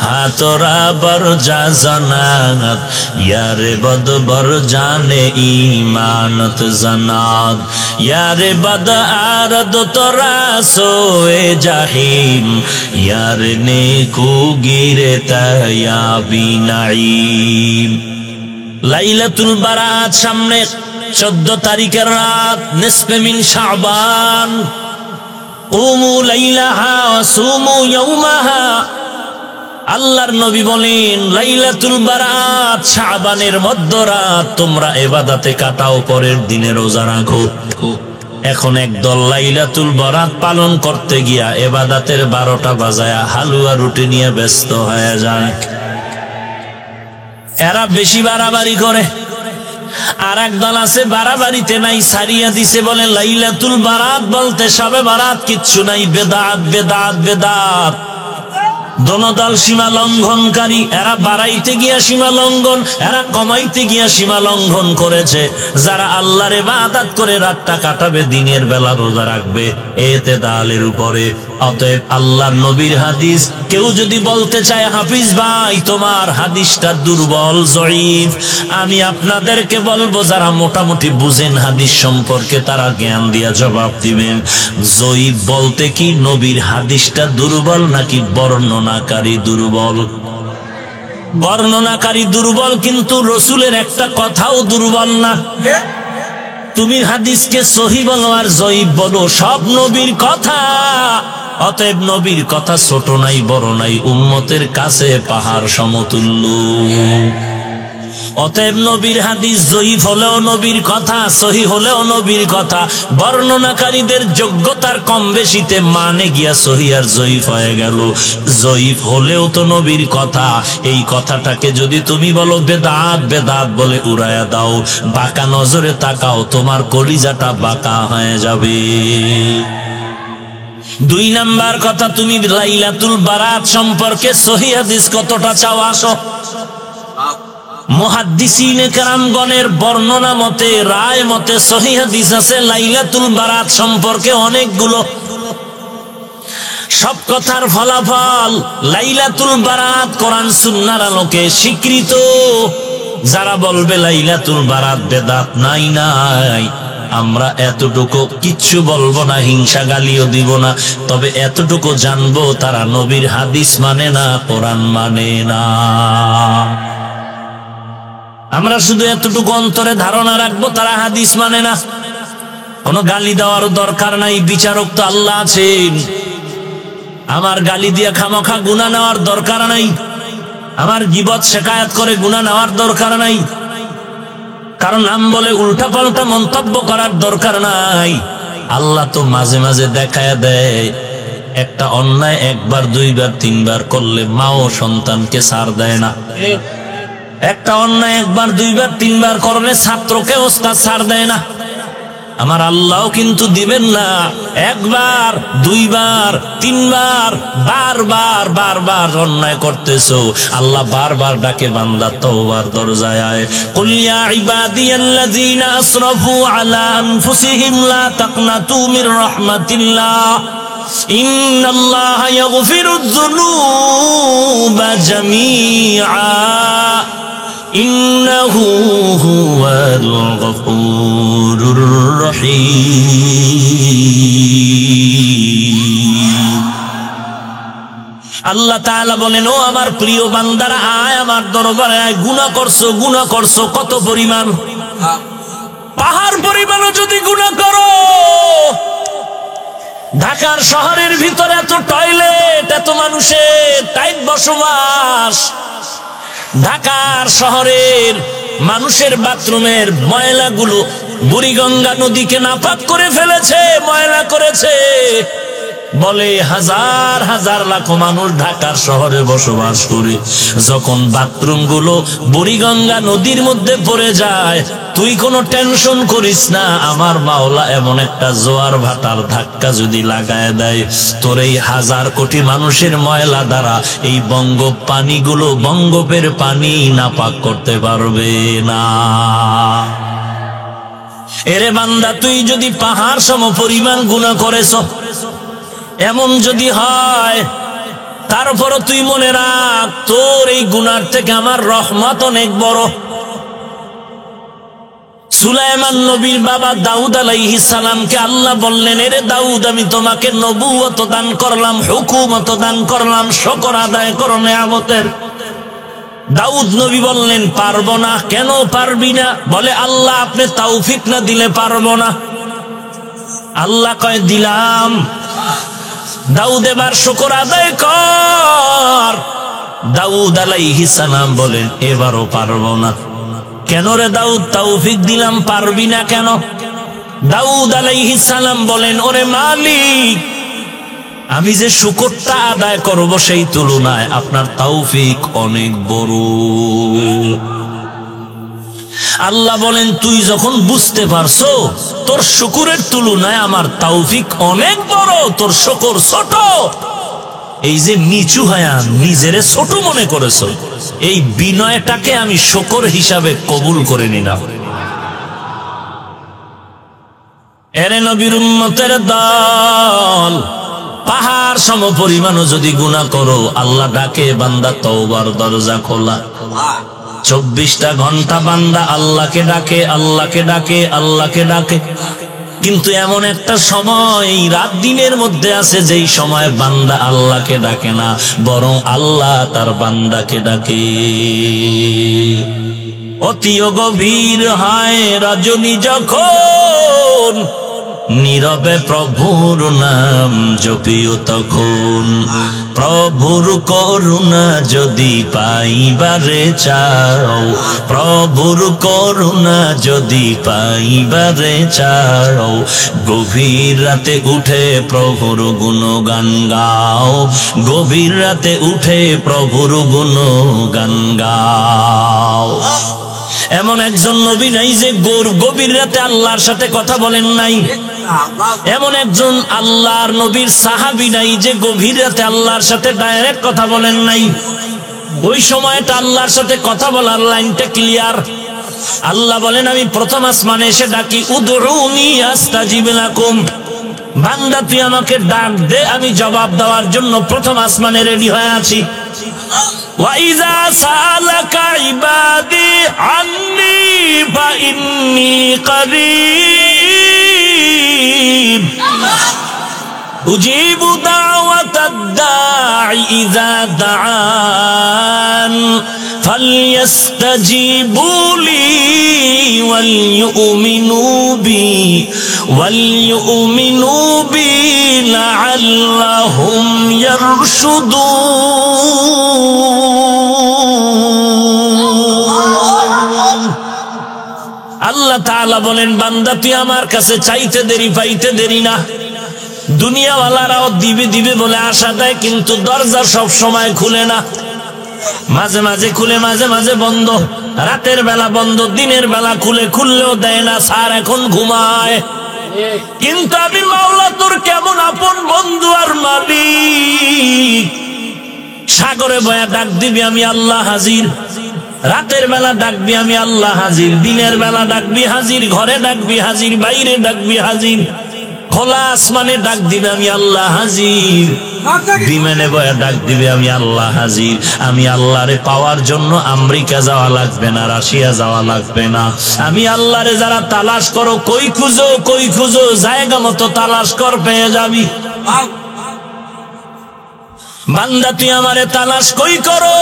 হাতরা বর যা জানাত, ইয়ারে বদ বর জানে ইমানত জানাত, ইয়ারে বদ আরদ তোরা সোয়ে জাহিম, ইয়ারে নেকু গিরে তায়াবি নাঈম। লাইলাতুল বারাত সামনে, 14 তারিখের রাত, নিসফে মিন শাবান। কুমু লাইলাহা ওয়া সুমু ইয়াওমাহা। আল্লাহর নবী বলেন লাইলাতুল বারাত শাবানের মধ্যরাত তোমরা ইবাদতে কাটাও, পরের দিনে রোজা রাখো। এখন একদল লাইলাতুল বারাত পালন করতে গিয়া ইবাদতের 12টা বাজায়া হালুয়া রুটি নিয়ে ব্যস্ত হয়ে যায়। এরা বেশি বাড়াবাড়ি করে। আর একদল আছে বাড়াবাড়িতে নাই, সারিয়া দিছে, বলে লাইলাতুল বারাত বলতে সবে বারাত কিচ্ছু নাই, বেদাত বেদাত বেদাত। দোনো দল সীমা লঙ্ঘনকারী। এরা বাড়াইতে গিয়া সীমা লঙ্ঘন, এরা কমাইতে গিয়া সীমা লঙ্ঘন করেছে। যারা আল্লাহর ইবাদত করে রাতটা কাটাবে, দিনের বেলা রোজা রাখবে, এতেদালের উপরে। অতএব আল্লাহর নবীর হাদিস কেউ যদি বলতে চায় হাফিজ ভাই তোমার হাদিসটা দুর্বল, জয়ীফ, আমি আপনাদেরকে বলবো যারা মোটামুটি বুঝেন হাদিস সম্পর্কে তারা জ্ঞান দিয়া জবাব দিবেন। জয়ীফ বলতে কি নবীর হাদিসটা দুর্বল নাকি বর্ণনাকারী দুর্বল? বর্ণনাকারী দুর্বল, কিন্তু রসুলের একটা কথাও দুর্বল না। তুমি হাদিসকে সহি বলো আর জয়ীফ বলো, সব নবীর কথা। অতএব নবীর কথা ছোট নাই বড় নাই, উম্মতের কাছে পাহাড় সমতুল্য। অতএব নবীর হাদিস জয়ীফ হলেও নবীর কথা, সহি হলেও নবীর কথা। বর্ণনাকারীদের যোগ্যতার কম বেশিতে মানে গিয়া সহি আর জয়ীফ হয়ে গেল। জয়ীফ হলেও তো নবীর কথা। এই কথাটাকে যদি তুমি বলো বেদাত বেদাত বলে উড়াইয়া দাও, বাঁকা নজরে তাকাও, তোমার কলিজাটা বাঁকা হয়ে যাবে। 2 নাম্বার কথা, তুমি লাইলাতুল বারাত সম্পর্কে সহি হাদিস কতটা চাও আসো। মুহাদ্দিসিনে কেরামগণের বর্ণনা মতে, রায় মতে সহিহ হাদিস আছে লাইলাতুল বারাত সম্পর্কে অনেকগুলো। সব কথার ফলাফল লাইলাতুল বারাত কোরআন সুন্নাহর আলোকে স্বীকৃত। যারা বলবে লাইলাতুল বারাত বেদাত, নাই নাই, আমরা এতটুকু কিচ্ছু বলবো না, হিংসা গালিও দিব না, তবে এতটুকু জানবো তারা নবীর হাদিস মানে না, কোরআন মানে না। আমরা শুধু এতটুকু অন্তরে ধারণা রাখবো তারা হাদিস মানে না। কোনো গালি দেওয়ার দরকার নাই, বিচারক তো আল্লাহ আছেন। আমার গালি দিয়ে খামোখা গুনাহ নেওয়ার দরকার নাই, আমার গীবত শিকায়াত করে গুনাহ নেওয়ার দরকার নাই, কারণ নাম বলে উল্টা পাল্টা মন্তব্য করার দরকার নাই। আল্লাহ তো মাঝে মাঝে দেখায় দেয়, একটা অন্যায় একবার দুইবার তিনবার করলে মাও সন্তানকে ছাড় দেয় না। একটা অন্যায় একবার দুইবার তিনবার করলে ছাত্রকে ওস্তাদ ছাড় দেয় না। আমার আল্লাহ কিন্তু দিবেন না একবার দুইবার তিনবার, বারবার বারবার অন্যায় করতেছো, আল্লাহ বারবার ডাকে বান্দা তওবার দরজায় আয়। কুল ইয়া ইবাদিয়াল্লাযীনা আসরাফু আলা আনফুসিহিম লা তাকনাতু মির রাহমাতিল্লাহ ইন্নাল্লাহা ইয়াগফিরুয যুনুবা জামিআ ইন্নাহু হুয়াল গফুরুর রহিম। আল্লাহ তাআলা বলেন, ও আমার প্রিয় বান্দারা, আয় আমার দরবারে আয়। গুনাহ করছো কত পরিমাণ? পাহাড় পরিমাণও যদি গুনাহ করো। ঢাকার শহরের ভিতরে এত টয়লেট, এত মানুষের টাইট বসবাস, ঢাকার শহরের মানুষের বাথরুমের ময়লাগুলো বুড়িগঙ্গা নদীকে নাপাক করে ফেলেছে, ময়লা করেছে। বলে হাজার হাজার লাখো মানুষ ঢাকার শহরে বসবাস করে, যখন বাথরুম গুলো বুড়িগঙ্গা নদীর মধ্যে পড়ে যায়, তুই কোনো টেনশন করিস না। আমার মাওলা এমন একটা জোয়ার ভাটার ধাক্কা যদি লাগায় দেয়, তোর এই হাজার কোটি মানুষের ময়লা দ্বারা এই পানিগুলো বঙ্গোপের পানি নাপাক করতে পারবে না। এরে বান্দা, তুই যদি পাহাড় সম পরিমাণ গুনাহ করেছ, এমন যদি হয়, তারপরও তুই মনে রাখ, তোর এই গুনার থেকে আমার রহমত অনেক বড়। সুলাইমান নবীর বাবা দাউদ আলাইহিস সালামকে আল্লাহ বললেন, এরে দাউদ, আমি তোমাকে নবুয়ত দান করলাম, হুকুমত দান করলাম, শুকর আদায় করো নিয়ামতের। দাউদ নবী বললেন, পারবো না। কেন পারবি না? বলে, আল্লাহ আপনি তৌফিক না দিলে পারবো না। আল্লাহ কয়, দিলাম। দাউদ এবার শুকর আদায় কর। দাউদ আলাইহিস সালাম বলেন, এবারও পারবো না। কেন রে দাউদ, তৌফিক দিলাম, পারবি না কেন? দাউদ আলাইহিস সালাম বলেন, ওরে মালিক, আমি যে শুকরটা আদায় করব সেই তুলনায় আপনার তৌফিক অনেক বড়। আল্লাহ বলেন, তুই যখন বুঝতে পারছো তোর শুকরের তুলনায় আমার তৌফিক অনেক বড়, তোর শুকর ছোট, এই যে নিচু হয়া নিজেরে ছোট মনে করেছো, এই বিনয়টাকে আমি শুকর হিসাবে কবুল করে নিলাম। এরে নবীর উম্মতের দল, পাহাড় সম পরিমাণও যদি গুনাহ করো, আল্লাহ ডাকে, বান্দা তওবার দরজা খোলা। 24টা ঘন্টা বান্দা আল্লাহকে ডাকে, আল্লাহকে ডাকে, আল্লাহকে ডাকে। কিন্তু এমন একটা সময় এই রাত দিনের মধ্যে আছে, যেই সময় বান্দা আল্লাহকে ডাকে না, বরং আল্লাহ তার বান্দাকে ডাকে। অতি গভীর হয় রজনী যখন, নীরবে প্রভুর নাম জপিও তখন। প্রভুর করুণা যদি পাইবারে চাও, প্রভুর করুণা যদি পাইবারে চাও, গভীর রাতে উঠে প্রভুর গুণগান গাও, গভীর রাতে উঠে প্রভুর গুণগান গাও। এমন একজন নবী নাই যে গভীর রাতে আল্লাহর সাথে কথা বলেন নাই। এমন একজন আল্লাহর নবীর সাহাবী নাই যে গভীর রাতে আল্লাহর সাথে ডাইরেক্ট কথা বলেন নাই। ওই সময়টা আল্লাহর সাথে কথা বলার লাইনটা ক্লিয়ার। আল্লাহ বলেন, আমি প্রথম আসমানে এসে ডাকি, উদউনি আস্তাজিব লাকুম। বান্দা তুই আমাকে ডাক দে, আমি জবাব দেওয়ার জন্য প্রথম আসমানে রেডি হয়ে আছি। وَإِذَا سَأَلَكَ عِبَادِي عَنِّي فَإِنِّي قَرِيبٌ উজিবু দাওয়াতাদ দাঈ ইযা দাআন ফালইস্তাজিবু লি ওয়ালইউমিনু বি লাআল্লাহুম ইয়ারশুদুন। আল্লাহ তাআলা বলেন, বান্দা তুই আমার কাছে চাইতে দেরি পাইতে দেরি না। দুনিয়াওয়ালারাও দিবে দিবে বলে আশা দেয়, কিন্তু দরজা সব সময় খুলে না, মাঝে মাঝে খুলে মাঝে মাঝে বন্ধ, রাতের বেলা বন্ধ, দিনের বেলা খুলে, খুললেও দেয় না, স্যার এখন ঘুমায়। কিন্তু আমি মাওলা তোর কেমন আপন বন্ধু আর মালিক। সাগরে বয়া ডাক দিবি আমি আল্লাহ হাজির, রাতের বেলা ডাকবি আমি আল্লাহ হাজির, দিনের বেলা ডাকবি হাজির, ঘরে ডাকবি হাজির, বাইরে ডাকবি হাজির, খোলা আসমানে ডাক দিবে আমি আল্লাহ হাজির, বিমানে বয়া ডাক দিবে আমি আল্লাহ হাজির। আমি আল্লাহরে পাওয়ার জন্য আমেরিকা যাওয়া লাগবে না, রাশিয়া যাওয়া লাগবে না। আমি আল্লাহরে যারা তালাশ করো, কই খুঁজো, জায়গা মতো তালাশ কর, পেয়ে যাবি। বান্দা তুই আমারে তালাশ কই করো,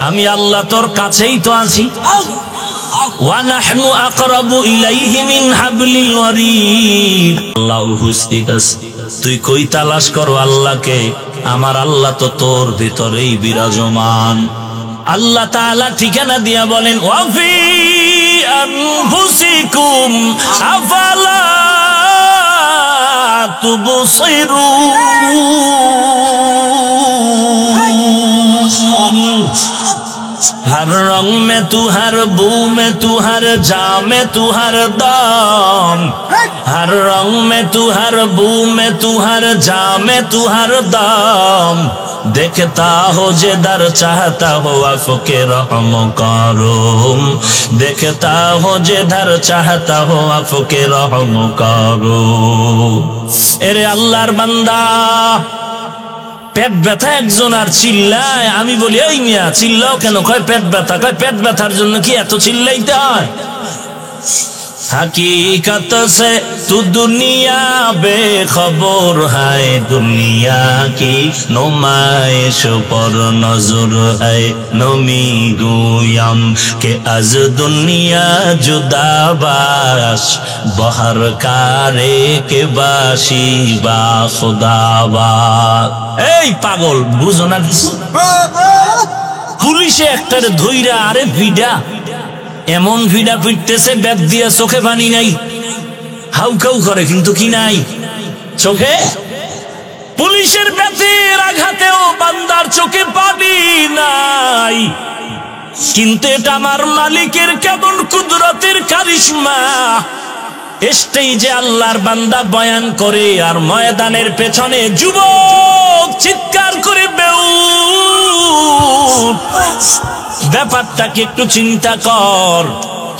আমি আল্লাহ তোর কাছেই তো আছি। ওয়া নাহনু আকরাবু ইলাইহি মিন হাবলিল ওয়ারিদ। আল্লাহ উপস্থিত আছে, তুই কই তালাশ করো আল্লাহকে, আমার আল্লাহ তো তোর ভিতরেই বিরাজমান। আল্লাহ তাআলা ঠিকানা দিয়া বলেন, ওয়া ফি আনফুসিকুম আফালা তুবসিরুন। हर रंग में तू, हर बू में तू, हर जा में तू, हर दाम। हर रंग में तू, हर बू में तू, हर जा में तू, हर दाम। देखता हो जिधर चाहता हो आपके रहम करो, देखता हो जिधर चाहता हो आपके रहम करो। एरे अल्लाहर बंदा, পেট ব্যথা একজন আর চিল্লায়, আমি বলি এই মিয়া চিল্লাও কেন? কয় পেট ব্যথা। কয় পেট ব্যথার জন্য কি এত চিল্লাইতে হয়? हकीकत से तू दुनिया बेखबर है, दुनिया की नुमाइश पर नजर है। नमी गुयम के अज दुनिया जुदा बाश, बहर कारे के बाशी बा खुदाबा। এই পাগল, বুঝো না কিছু? পুলিশে একটারে ধইরা আরে ভিডা, এমন ভিড়া পিটতেছে, ব্যাগ দিয়া চোখে পানি নাই, হাউকাউ করে কিন্তু কি নাই চোখে। পুলিশের ব্যাতের আঘাতেও বান্দার চোখে পানি নাই, কিন্তু এটা আমার মালিকের কেমন কুদরতের কারিশমা। স্টেজে আল্লাহর বান্দা বয়ান করে, আর ময়দানের পেছনে যুবক চিৎকার করে বেউত। ব্যাপারটাকে একটু চিন্তা কর,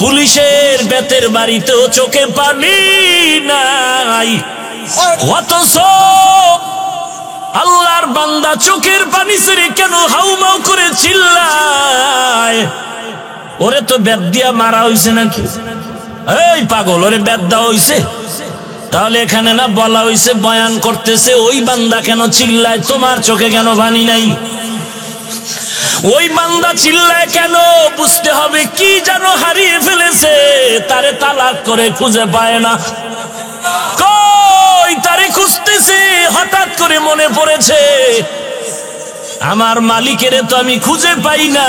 পুলিশের বেতের বাড়িতেও চোখে পানি নাই, অথচ আল্লাহর বান্দা চোখের পানি ছেড়ে কেন হাউমাউ করে চিল্লায়? ওরে তো বেত দিয়া মারা হইছে নাকি? এই পাগল, ওরে বেত দেওয়া হইছে? তাহলে এখানে না বলা হইছে বয়ান করতেছে, ওই বান্দা কেন চিল্লায়? তোমার চোখে কেন পানি নাই? ওই বান্দা চিল্লায় কেন? বুঝতে হবে কি যেন হারিয়ে ফেলেছে, তারে তালাশ করে খুঁজে পায় না। কই তারে খুঁজতেছে, হঠাৎ করে মনে পড়েছে আমার মালিকের তো আমি খুঁজে পাই না।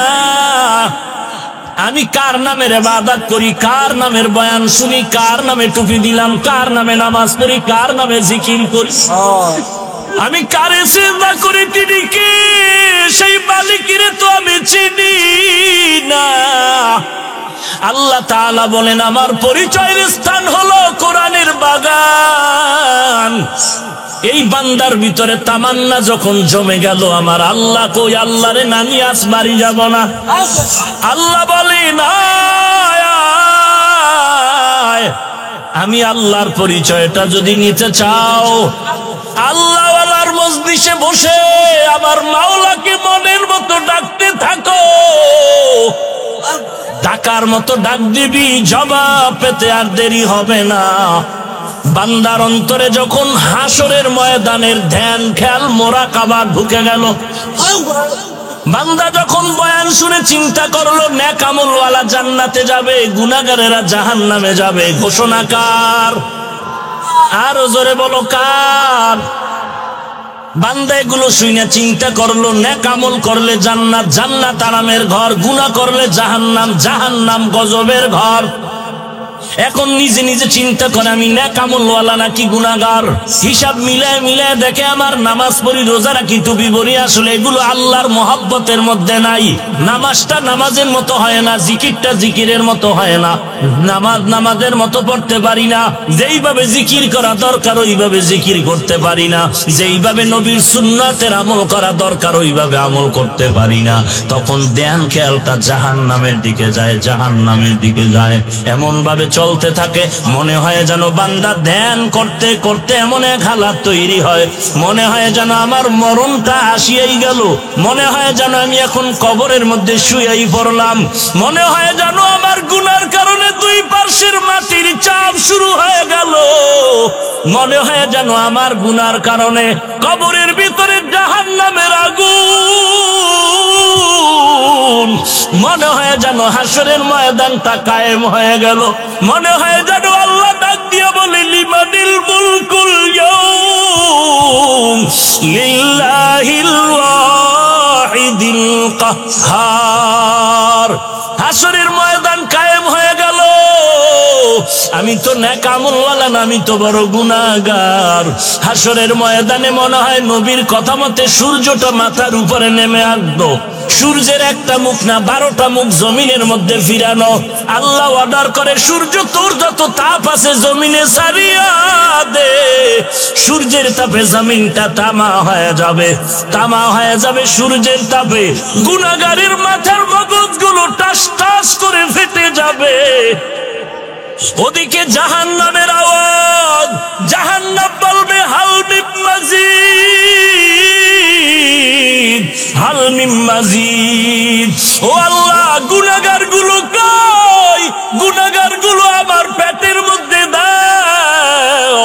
আমি কার নামের ইবাদত করি, কার নামের বয়ান শুনি, কার নামে টুপি দিলাম, কার নামে নামাজ পড়ি, কার নামে জিকির করি, আমি কারে সেবা করি, তিনি কে? সেই মালিকের তো আমি চিনি না। আল্লাহ তাআলা বলেন, আমার পরিচয়ের স্থান হলো কোরআনের বাগান। এই বান্দার ভিতরে তামান্না যখন জমে গেল, আমার আল্লাহ কই, আল্লাহরে নানি আজ বাড়ি যাব না। আল্লাহ বলে না, আমি আল্লাহর পরিচয়টা যদি নিতে চাও, আল্লাহওয়ালার মজলিসে বসে আমার মাওলাকে মনের মতো ডাকতে থাকো। ডাকার মতো ডাক দিবি, জবাব পেতে আর দেরি হবে না। বান্দার অন্তরে যখন হাসরের ময়দানের ধ্যান খেয়াল মোরাকাবা ঢুকে গেল, বান্দা যখন বয়ান শুনে চিন্তা করলো নেক আমলওয়ালা জান্নাতে যাবে, গুনাহগারেরা জাহান্নামে যাবে, ঘোষণা কার? আরো জোরে বলো কার? বান্দা এগুলো শুনে চিন্তা করলো নেক আমল করলে জান্নাত, জান্নাত আরামের ঘর, গুনাহ করলে জাহান্নাম, জাহান্নাম গজবের ঘর। এখন নিজে নিজে চিন্তা করে আমি নেক আমলওয়ালা নাকি গুনাহগার। হিসাব মিলায় মিলায় দেখে আমার নামাজ পড়ি, রোজা রাখি, টুপি পরি, আসলে এগুলো আল্লাহর মহব্বতের মধ্যে নাই। নামাজটা নামাজের মতো হয় না, জিকিরটা জিকিরের মতো হয় না, নামাজ নামাজের মতো পড়তে পারি না, যেইভাবে জিকির করা দরকার ওইভাবে জিকির করতে পারি না, যেইভাবে নবীর সুন্নাতের আমল করা দরকার ওইভাবে আমল করতে পারি না। তখন ধ্যান খেয়ালটা জাহান্নামের দিকে যায়, জাহান্নামের দিকে যায়। এমন ভাবে চলতে থাকে, মনে হয় যেন বান্দা ধ্যান করতে করতে এমন এক হালাত তৈরি হয়, মনে হয় যেন আমার মরণটা আসিয়াই গেল, মনে হয় যেন আমি এখন কবরের মধ্যে শুয়েই পড়লাম, মনে হয় যেন আমার গুনার কারণে দুই পার্শ্বের মাটির চাপ শুরু হয়ে গেল, মনে হয় যেন আমার গুনার কারণে কবরের ভিতরে জাহান্নামের আগুন, মনে হয় যেন হাসরের ময়দানটা কায়েম হয়ে গেল, মনে হয় যেন আল্লাহ ডাক দিয়া বলে লিমানিল মুলকুল ইয়াউম লিল্লাহিল ওয়াহিদিল কাহ্হার। হাসরের ময়দান কায়েম হয়ে গেল, আমি তো নেক আমলওয়ালা না, আমি তো বড় গুনাহগার। হাসরের ময়দানে মনে হয় নবীর কথা মতে সূর্যটা মাথার উপরে নেমে আসতো, সূর্যের একটা মুখ না 12টা মুখ জমিনের মধ্যে ফিরানো। আল্লাহ অর্ডার করে সূর্য তোর যত তাপ আছে জমিনে ছাড়িয়া দে, সূর্যের তাপে জমিনটা তামা হয়ে যাবে, তামা হয়ে যাবে সূর্যের তাপে। গুনাহগারের মাথার মগজগুলো টাস টাস করে ফেটে যাবে। ওদিকে জাহান্নামের আওয়াজ, জাহান্নাম বলবে হাল মিন মাজিদ, হাল মিন মাজিদ। ও আল্লাহ, গুনাহগার গুলো কই? গুনাহগার গুলো আমার পেটের মধ্যে দাও।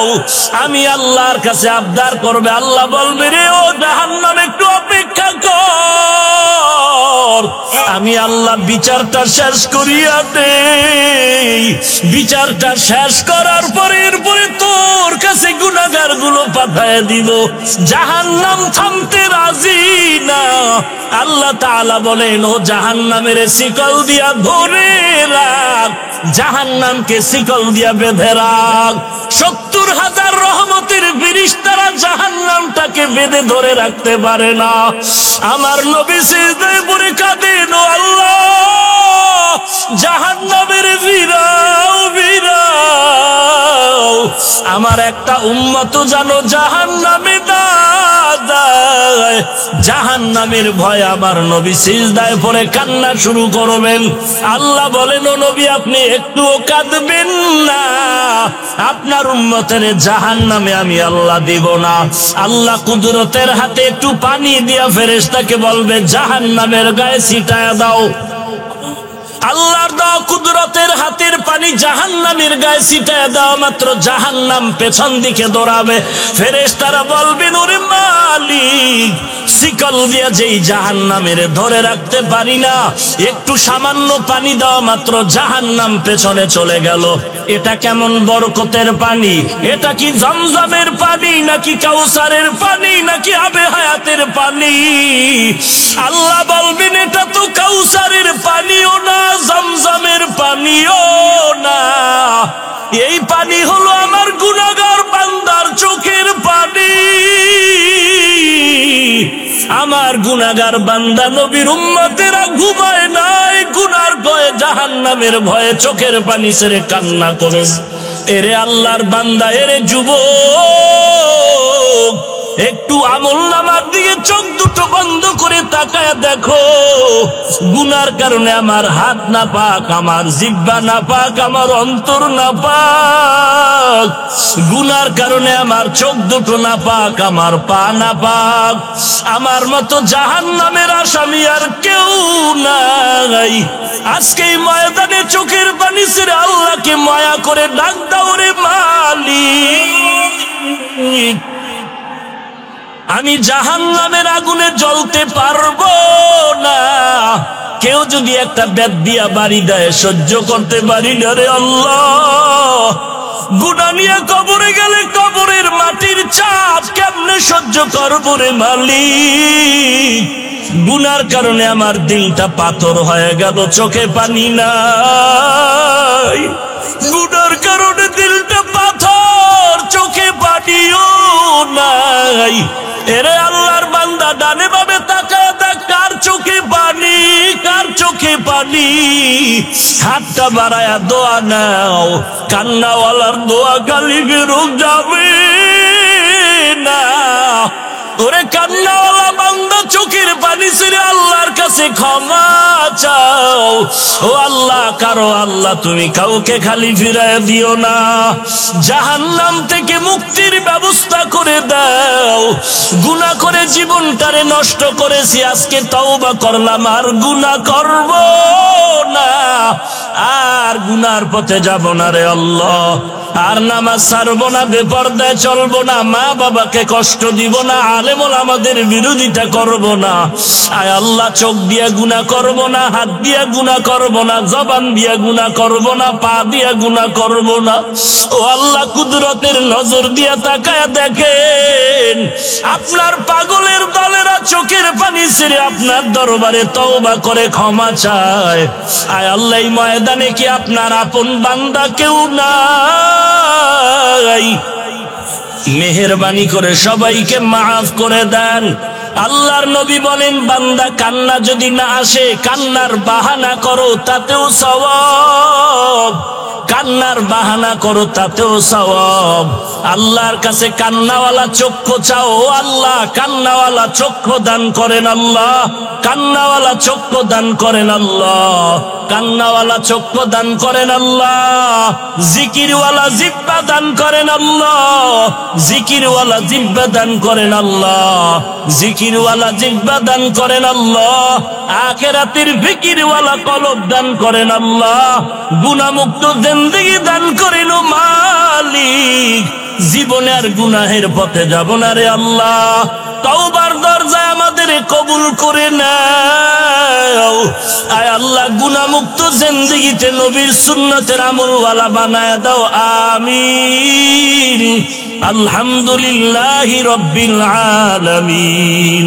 আমি আল্লাহর কাছে আবদার করবে, আল্লাহ বলবে রে ও জাহান্নাম একটু অপেক্ষা কর, আমি আল্লাহ বিচারটা শেষ করিয়া দেই। বিচারটা শেষ করার পরে এরপরে তোর কাছে গুনাহগার গুলো পাঠায় দিব। জাহান্নাম থামতে রাজি না। আল্লাহ তাআলা বলেন ও জাহান্নামের শিকল দিয়া ধরে রাখ, জাহান্নামকে শিকল দিয়া বেঁধে রাখ। 70,000 রহমতের ফেরেশতারা জাহান্নামটাকে বেঁধে ধরে রাখতে পারে না। আমার নবী সিজদায় পড়ে কাঁদেন, ও আল্লাহ জাহান্নামের ফিরাও ফিরাও, আমার একটা উম্মত জানো জাহান্নামে না যায়। জাহান্নামের ভয় আমার নবী সিজদায় পড়ে কান্না শুরু করবেন। আল্লাহ বলেন ও নবী আপনি একটুও কাঁদবেন না, আপনার উম্মতের জাহান্নামে আমি আল্লাহ দিব না। আল্লাহ কুদরতের হাতে একটু পানি দিয়া ফেরেশতাকে বলবে জাহান্নামের গায়ে ছিটায়া দাও। আল্লাহর দেওয়া কুদরতের হাতের পানি জাহান্নামের গায়ে ছিটায় দেওয়া মাত্র জাহান্নাম পেছন দিকে দৌড়াবে। ফেরেশতারা বলবেন ওরে মালিক, শিকল দিয়া যেই জাহান্নামের ধরে রাখতে পারি না, একটু সামান্য পানি দেওয়া মাত্র জাহান্নাম পেছনে চলে গেল। এটা কেমন বরকতের পানি? এটা কি জমজমের পানি নাকি কাউসারের পানি নাকি আবে হায়াতের পানি? আল্লাহ বলবেন এটা তো কাউসারের পানিও না, জমজমের পানিও না, এই পানি হলো আমার গুনাহগার বান্দার চোখের পানি। আমার গুনাহগার বান্দা নবীর উম্মতেরা ঘুমায় নাই, গুনার ভয়ে জাহান্নামের ভয়ে চোখের পানি ছেড়ে কান্না করে। এরে আল্লাহর বান্দা, এরে যুবক, একটু আমলনামার দিকে চোখ দুটো বন্ধ করে তাকায় দেখো। গুনার কারণে আমার হাত না পাক, আমার জিহ্বা না পাক, আমার অন্তর না পাক। গুনার কারণে আমার চোখ দুটো না পাক, আমার পা না পাক। আমার মতো জাহান্নামের আসামি আর কেউ নাই। আজকে এই ময়দানে চোখের পানি ছেড়ে আল্লাহকে মায়া করে ডাক দাও রে মালিক। মালিক, আমি জাহান্নামের আগুনে জ্বলতে পারবো না। কেউ যদি একটা বেত দিয়া বাড়ি দেয় সহ্য করতে পারি না রে আল্লাহ। গুনাহ নিয়ে কবরে গেলে কবরের মাটির চাপ কেমনে সহ্য করবো রে মালিক। গুনার কারণে আমার দিলটা পাথর হয়ে গেল, চোখে পানি নাই। গুনার কারণে দিলটা পাথর, চোখে পানিও নাই। এরে আল্লাহর বান্দা, ডানে বামে তাকায় দেখ কার চোখে পানি, কার চোখে পানি। হাতটা বাড়ায়া দোয়া নাও, কান্নাওয়ালার দোয়া খালি বেরোক যাবে না। ওরে কান্নাওয়ালা বান্দা, চোখের পানি ছেড়ে আল্লাহর কাছে ক্ষমা চাও। ও আল্লাহ, কারো আল্লাহ তুমি কাউকে খালি ফিরায় দিও না। জাহান্নাম থেকে মুক্তির ব্যবস্থা করে দাও। গুনাহ করে জীবনটারে নষ্ট করেছি, আজকে তওবা করলাম, আর গুনাহ করব না, আর গুনার পথে যাব না রে আল্লাহ। আর নামাজ ছাড়বো না, বেপরদায় চলবো না, মা বাবাকে কষ্ট দিব না, আলেম ওলামাদের বিরোধিতা করব না। আয় আল্লাহ, চোখ দিয়া গুনাহ করব না, হাত দিয়া গুনাহ করব না, জবান দিয়া গুনাহ করব না, পা দিয়া গুনাহ করব না। ও আল্লাহ, কুদরতের নজর দিয়া তাকায়া দেখেন, আপনার পাগলের দলেরা চোখের পানি ছেড়ে আপনার দরবারে তওবা করে ক্ষমা চায়। আয় আল্লাহ, এই ময়দানে কি আপনার আপন বান্দা কেউ নাই? মেহেরবানি করে সবাইকে মাফ করে দেন। আল্লাহর নবী বলেন, বান্দা কান্না যদি না আসে, কান্নার বাহানা করো, তাতেও সওয়াব। কান্নার বাহানা করো, তাতেও সওয়াব। আল্লাহর কাছে কান্নাওয়ালা চক্ষু চাও। ও আল্লাহ, কান্নাওয়ালা চক্ষু দান করেন আল্লাহ, কান্নাওয়ালা চক্ষু দান করেন আল্লাহ, কান্নাওয়ালা চক্ষু দান করেন আল্লাহ। জিকিরওয়ালা জিহ্বা দান করেন আল্লাহ, জিকিরওয়ালা জিহ্বা দান করেন আল্লাহ, জিকিরওয়ালা জিহ্বা দান করেন আল্লাহ। আখিরাতের ফিকিরওয়ালা কলব দান করেন আল্লাহ। গুনাহমুক্ত জিন্দেগি দান করেন মালিক। জীবনে আর গুনাহের পথে যাব না রে আল্লাহ। তওবার দরজায় আমাদের কবুল করে নাও। আয় আল্লাহ, গুনাহমুক্ত জিন্দেগিতে নবীর সুন্নতের আমলওয়ালা বানায় দাও, আমিন। আলহামদুলিল্লাহি রাব্বিল আলামিন।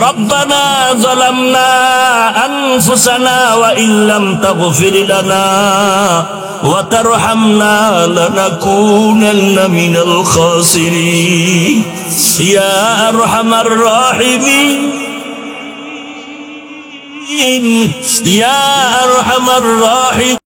রব্বানা যালামনা আনফুসানা ওয়া ইল্লাম তাগফির লানা ওয়া তারহামনা লানাকুনান্না মিনাল খাসিরিন। ইয়া আরহামার রাহিমিন, ইয়া আরহামার রাহিমিন।